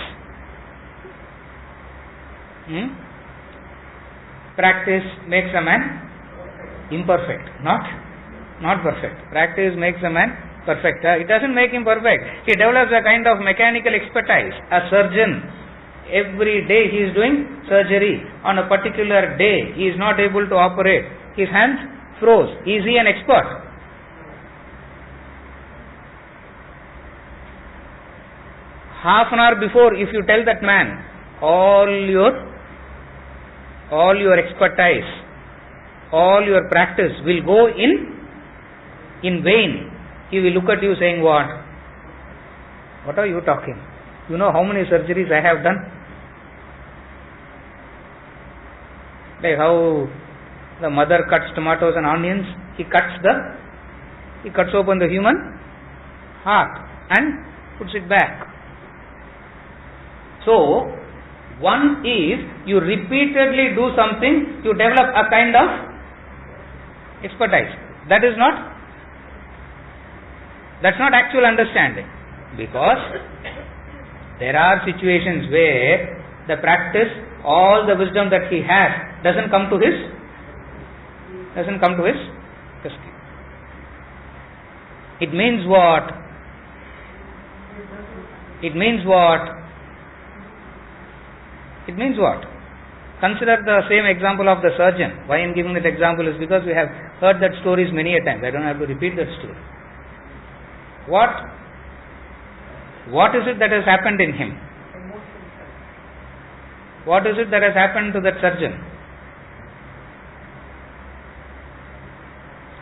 Practice makes a man imperfect, not perfect. Practice makes a man perfect. It doesn't make him perfect. He develops a kind of mechanical expertise. A surgeon, every day he is doing surgery. On a particular day, he is not able to operate. His hands froze. Is he an expert? Half an hour before, if you tell that man, all your expertise, all your practice will go in vain. He will look at you saying, what are you talking? You know how many surgeries I have done? Like how the mother cuts tomatoes and onions, he cuts open the human heart and puts it back. So, one is you repeatedly do something, you develop a kind of expertise. That's not actual understanding, because there are situations where the practice, all the wisdom that he has doesn't come to his rescue. It means what? Consider the same example of the surgeon. Why I am giving that example is because we have heard that stories many a time. I don't have to repeat that story. What is it that has happened in him? What is it that has happened to that surgeon?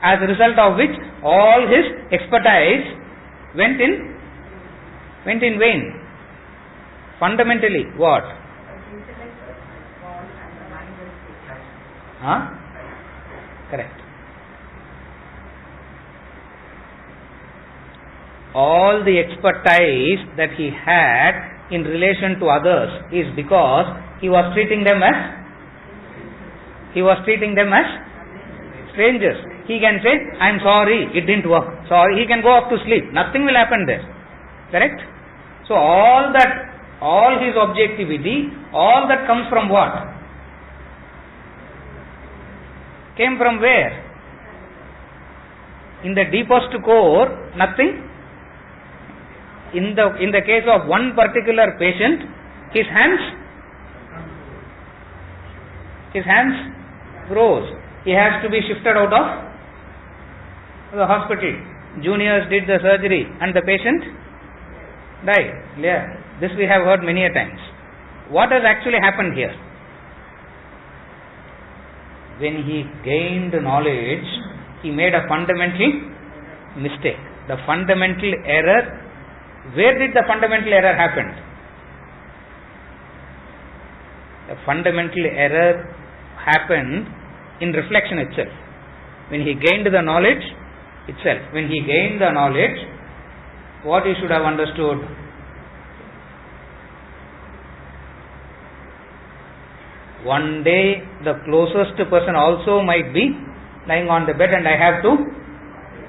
As a result of which all his expertise went in vain. Fundamentally, what? Correct. All the expertise that he had in relation to others is because he was treating them as strangers. He can say, I am sorry, it didn't work. Sorry, he can go off to sleep. Nothing will happen there. Correct? So all his objectivity, all that comes from what? Came from where? In the deepest core, nothing. In the case of one particular patient, his hands froze. He has to be shifted out of the hospital. Juniors did the surgery and the patient died. Yeah, this we have heard many a times. What has actually happened here? When he gained knowledge, he made a fundamental mistake. The fundamental error where did the fundamental error happen? The fundamental error happened in reflection itself. When he gained the knowledge itself, when he gained the knowledge, what he should have understood? One day the closest person also might be lying on the bed and I have to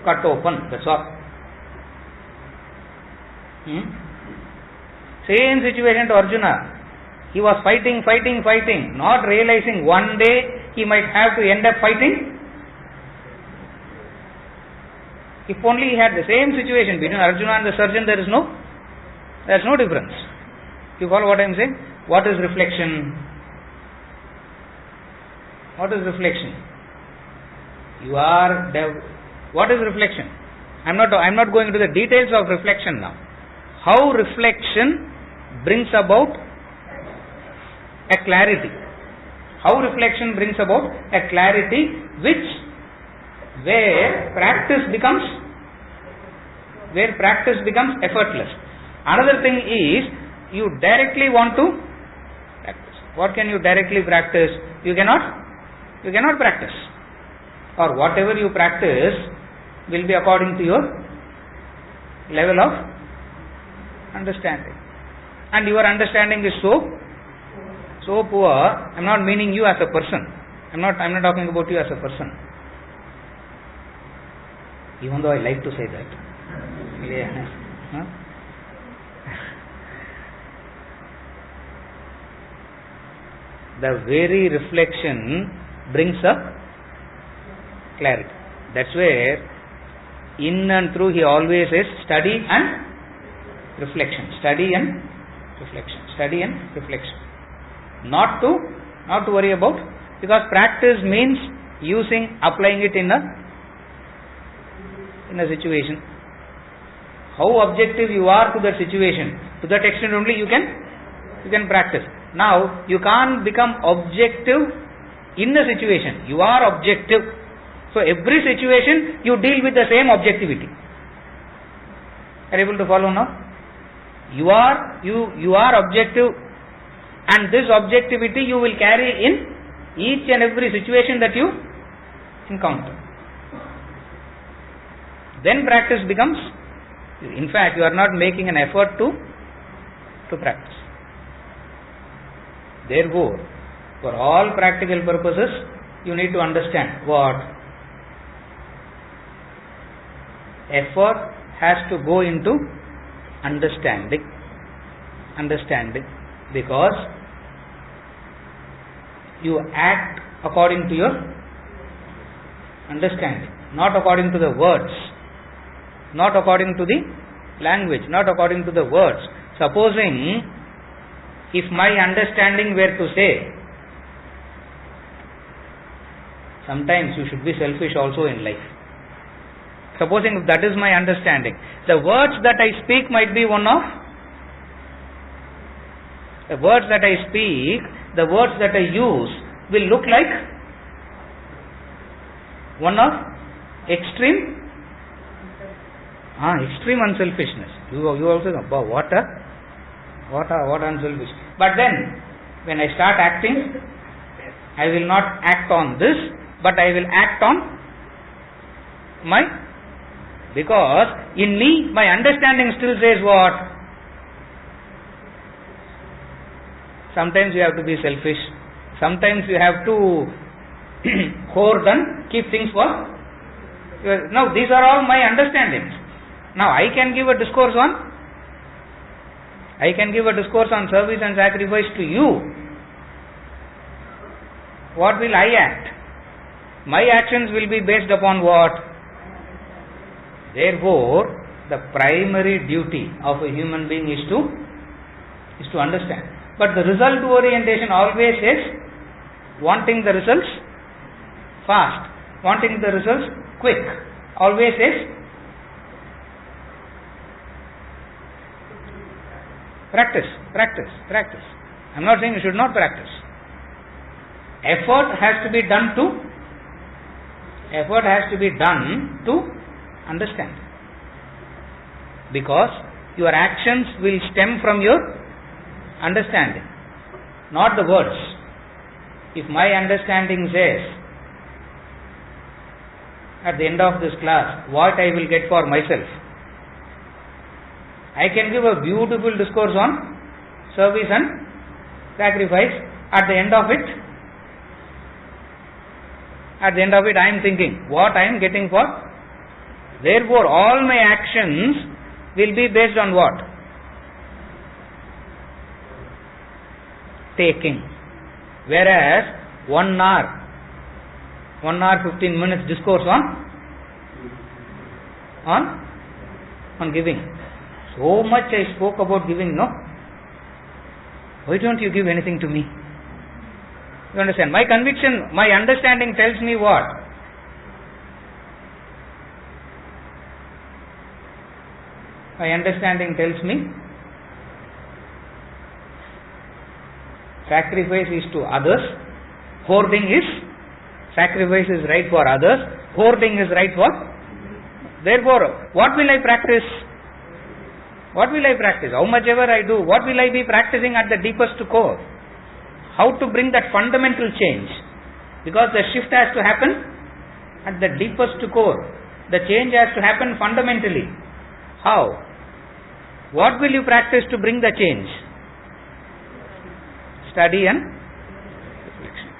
cut open. That's all. Same situation to Arjuna. He was fighting, not realizing one day he might have to end up fighting. If only he had the same situation between Arjuna and the surgeon, there is no difference. You follow what I am saying? What is reflection? What is reflection? What is reflection? I am not going into the details of reflection now. How reflection brings about a clarity. How reflection brings about a clarity where practice becomes effortless. Another thing is, you directly want to practice. What can you directly practice? You cannot practice. Or whatever you practice will be according to your level of understanding. And your understanding is so poor. I am not meaning you as a person. I am not talking about you as a person. Even though I like to say that. Yeah. The very reflection brings up clarity. That's where in and through he always says study and reflection. Study and reflection. Study and reflection. Not to worry about, because practice means applying it in a situation. How objective you are to that situation, to that extent only you can practice. Now you can't become objective in a situation. You are objective. So every situation you deal with the same objectivity. Are you able to follow now? You are objective, and this objectivity you will carry in each and every situation that you encounter. Then practice becomes, in fact, you are not making an effort to practice. Therefore, for all practical purposes, you need to understand what? Effort has to go into understanding, because you act according to your understanding, not according to the words, not according to the language, not according to the words. Supposing if my understanding were to say, sometimes you should be selfish also in life. Supposing if that is my understanding, the words that I speak might be one of, the words that I speak, the words that I use will look like one of extreme unselfishness. You also know, what unselfish. But then, when I start acting, I will not act on this, but I will act on because in me, my understanding still says what? Sometimes you have to be selfish. Sometimes you have to hoard and keep things for. Now, these are all my understandings. Now, I can give a discourse on service and sacrifice to you. What will I act? My actions will be based upon what? Therefore, the primary duty of a human being is to understand. But the result orientation always is wanting the results fast, wanting the results quick. Always is practice. I am not saying you should not practice. Effort has to be done to understand. Because Your actions will stem from your understanding, not the words. If my understanding says, at the end of this class, what I will get for myself, I can give a beautiful discourse on service and sacrifice. At the end of it, I am thinking what I am getting for. Therefore, all my actions will be based on what? Taking. Whereas 1 hour 15 minutes discourse on giving. So much I spoke about giving, no? Why don't you give anything to me? You understand? My conviction, my understanding tells me what? My understanding tells me sacrifice is to others, hoarding is, sacrifice is right for others, hoarding is right for. Therefore, what will I practice? What will I practice? How much ever I do, what will I be practicing at the deepest core? How to bring that fundamental change? Because the shift has to happen at the deepest core. The change has to happen fundamentally. How? What will you practice to bring the change? Study and reflection.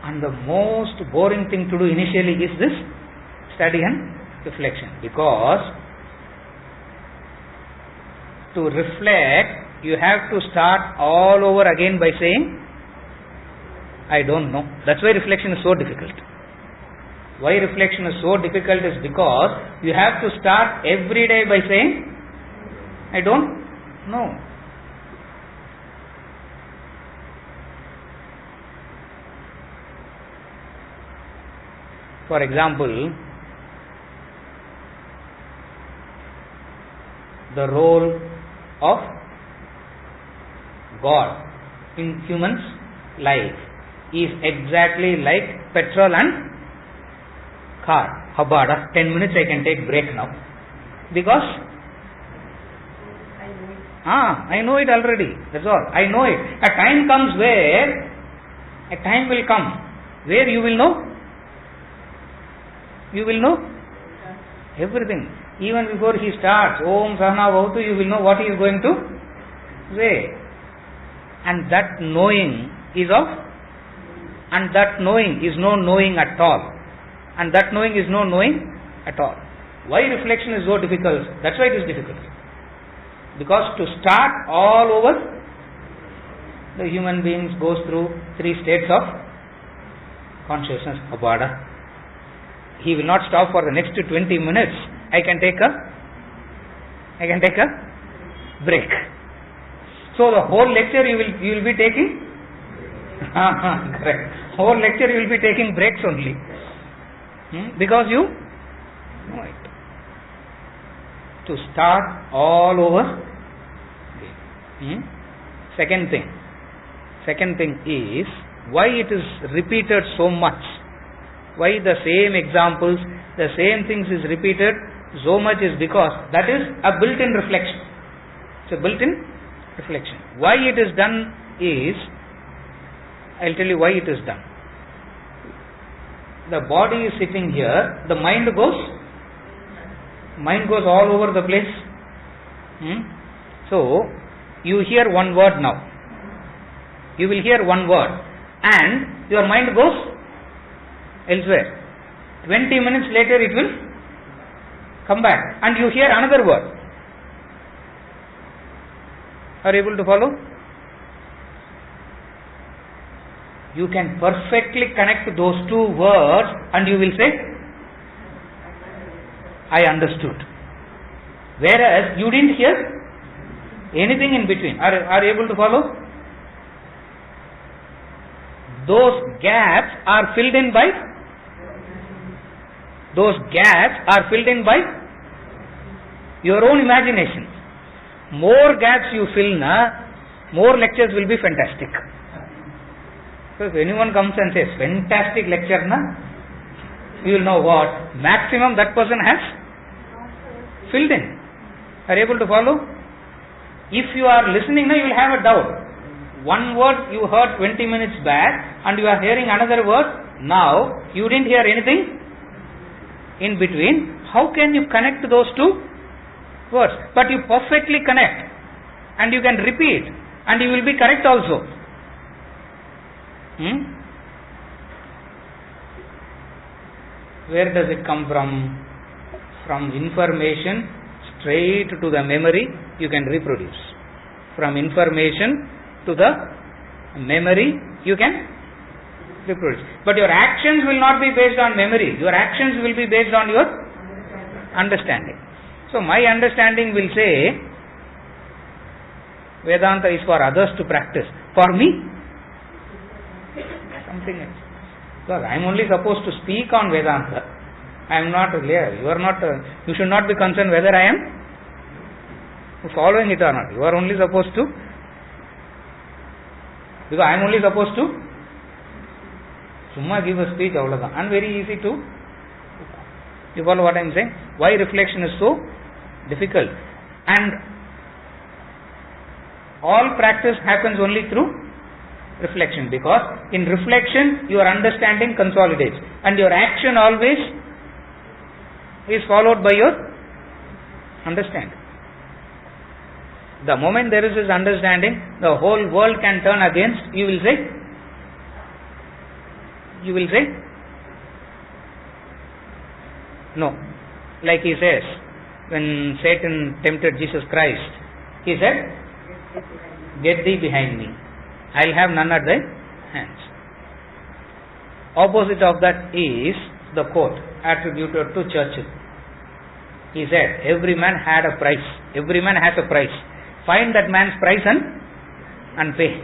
And the most boring thing to do initially is this study and reflection. Because to reflect, you have to start all over again by saying, I don't know. That's why reflection is so difficult. Why reflection is so difficult is because you have to start every day by saying, I don't know. For example, the role of God in humans' life is exactly like petrol and car. Habada, 10 minutes I can take break now. Because I know it already. That's all. I know it. A time will come where you will know. You will know everything. Even before he starts, Om Sahana Bhavatu, you will know what he is going to say. And that knowing is no knowing at all. And that knowing is no knowing at all. Why reflection is so difficult? That's why it is difficult. Because to start all over, the human beings goes through 3 states of consciousness. Abada. He will not stop for the next 20 minutes. I can take a break. So the whole lecture you will be taking. Correct. Whole lecture you will be taking breaks only. Because you know it. To start all over. Second thing is why it is repeated so much. Why the same examples, the same things is repeated so much is because that is a built-in reflection. It's a built-in reflection. Why it is done is, I'll tell you why it is done. The body is sitting here, the mind goes all over the place. So, you hear one word now. You will hear one word and your mind goes elsewhere. 20 minutes later it will come back and you hear another word. Are you able to follow? You can perfectly connect those 2 words and you will say, I understood. Whereas you didn't hear anything in between. Are you able to follow? Those gaps are filled in by your own imagination. More gaps you fill, more lectures will be fantastic. So if anyone comes and says, fantastic lecture, you will know what maximum that person has filled in. Are you able to follow? If you are listening now, you will have a doubt. One word you heard 20 minutes back and you are hearing another word now. You didn't hear anything in between. How can you connect those two words? But you perfectly connect and you can repeat and you will be correct also. Where does it come from? From information straight to the memory you can reproduce. From information to the memory you can reproduce. But your actions will not be based on memory. Your actions will be based on your understanding. So my understanding will say Vedanta is for others to practice. For me, something else. Because I am only supposed to speak on Vedanta. I am not there. You are not. You should not be concerned whether I am following it or not. You are only supposed to. Because I am only supposed to summa give a speech and very easy to. You follow what I am saying? Why reflection is so difficult? And all practice happens only through reflection, because in reflection your understanding consolidates and your action always is followed by your understanding. The moment there is this understanding, the whole world can turn against, you will say, no. Like he says, when Satan tempted Jesus Christ, he said, get thee behind me. I will have none at thy hands. Opposite of that is the quote attributed to Churchill. He said, every man had a price. Every man has a price. Find that man's price and pay.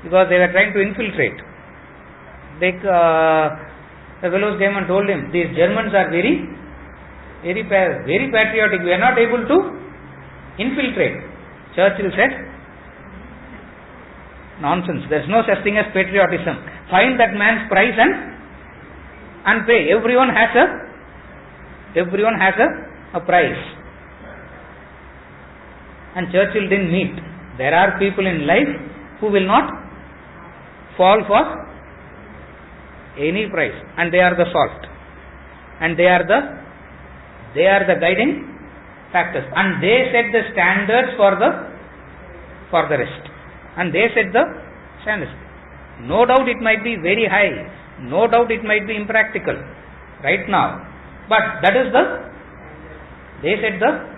Because they were trying to infiltrate. The fellows came and told him, these Germans are very patriotic. We are not able to infiltrate. Churchill said, nonsense. There is no such thing as patriotism. Find that man's price and pay. Everyone has a price. And Churchill didn't meet. There are people in life who will not fall for any price, and they are the salt, and they are the guiding factors, and they set the standards for the rest, and they set the standards. No doubt it might be very high, no doubt it might be impractical right now, but that is they set the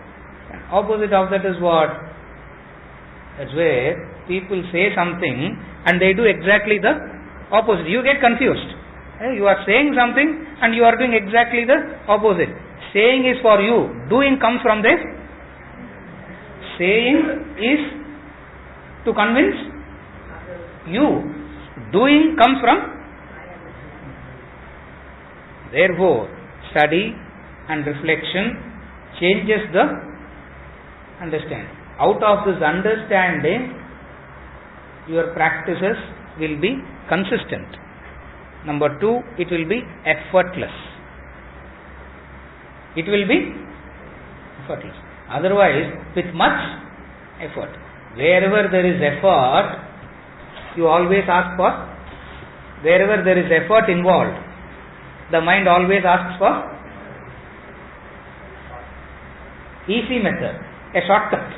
opposite of that is what? That's where people say something and they do exactly the opposite. You get confused. You are saying something and you are doing exactly the opposite. Saying is for you. Doing comes from there. Saying is to convince you. Doing comes from. Therefore, study and reflection changes the understanding. Out of this understanding, your practices will be consistent. Number 2, it will be effortless. It will be effortless. Otherwise, with much effort. Wherever there is effort, you always ask for. Wherever there is effort involved, the mind always asks for easy method, a shortcut.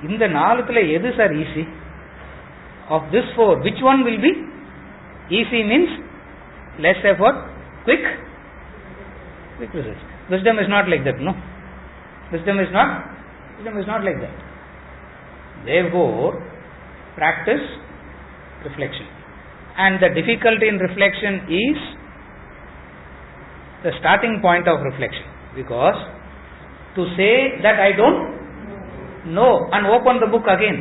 In the நாலுத்துல எது sir easy? Of this 4, which one will be? Easy means less effort, quick results. Wisdom is not like that, no. Wisdom is not like that. Therefore, practice reflection. And the difficulty in reflection is the starting point of reflection. Because to say that I don't know and open the book again.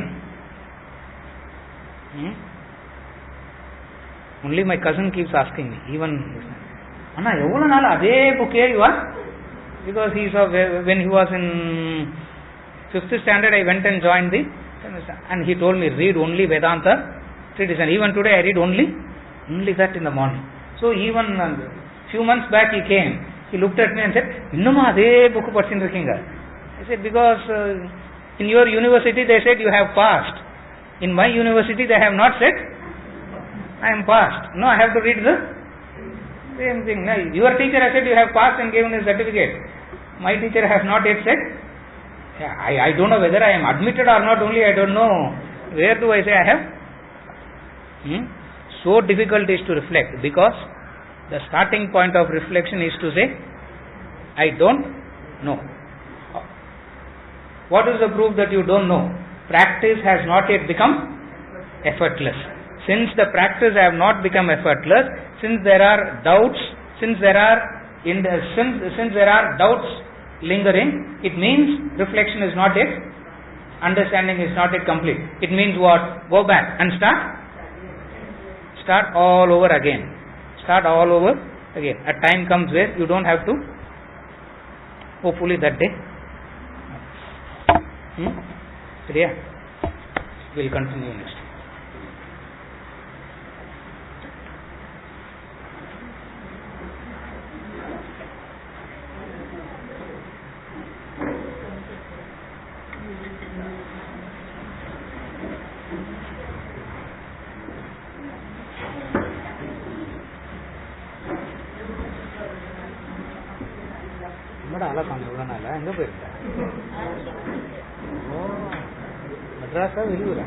Only my cousin keeps asking me, even Anna, evlo naal adhe book you are? Because he saw when he was in 5th standard, I went and joined and he told me, read only Vedanta treatise. And even today I read only that in the morning. So even few months back he came, he looked at me and said, innuma adhe book படிச்சிட்டு இருக்கீங்க. I said, because in your university they said you have passed. In my university they have not said I am passed. No, I have to read the same thing. No, your teacher has said you have passed and given a certificate. My teacher has not yet said. I don't know whether I am admitted or not, only I don't know. Where do I say I have? So difficult is to reflect, because the starting point of reflection is to say, I don't know. What is the proof that you don't know? Practice has not yet become effortless. Since the practice have not become effortless, since there are doubts, since there are doubts lingering, it means reflection is not yet, understanding is not yet complete. It means what? Go back and start all over again. Start all over again. A time comes where you don't have to. Hopefully that day. Yeah. We'll continue next. எங்க போயிருக்க? மெட்ராஸா வெளியூரா?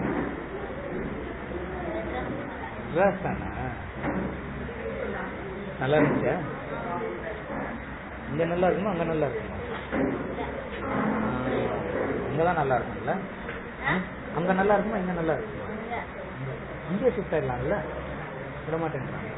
மெட்ராஸ் தானா? நல்லா இருந்துச்சா? இங்க நல்லா இருக்குமா அங்க நல்லா இருக்குமா? இங்கதான் நல்லா இருக்கும்ல? அங்க நல்லா இருக்குமா இங்க நல்லா இருக்குமா? இங்கே ஷிஃப்ட் ஆயிடலாம்ல? விட மாட்டேங்கிறாங்க.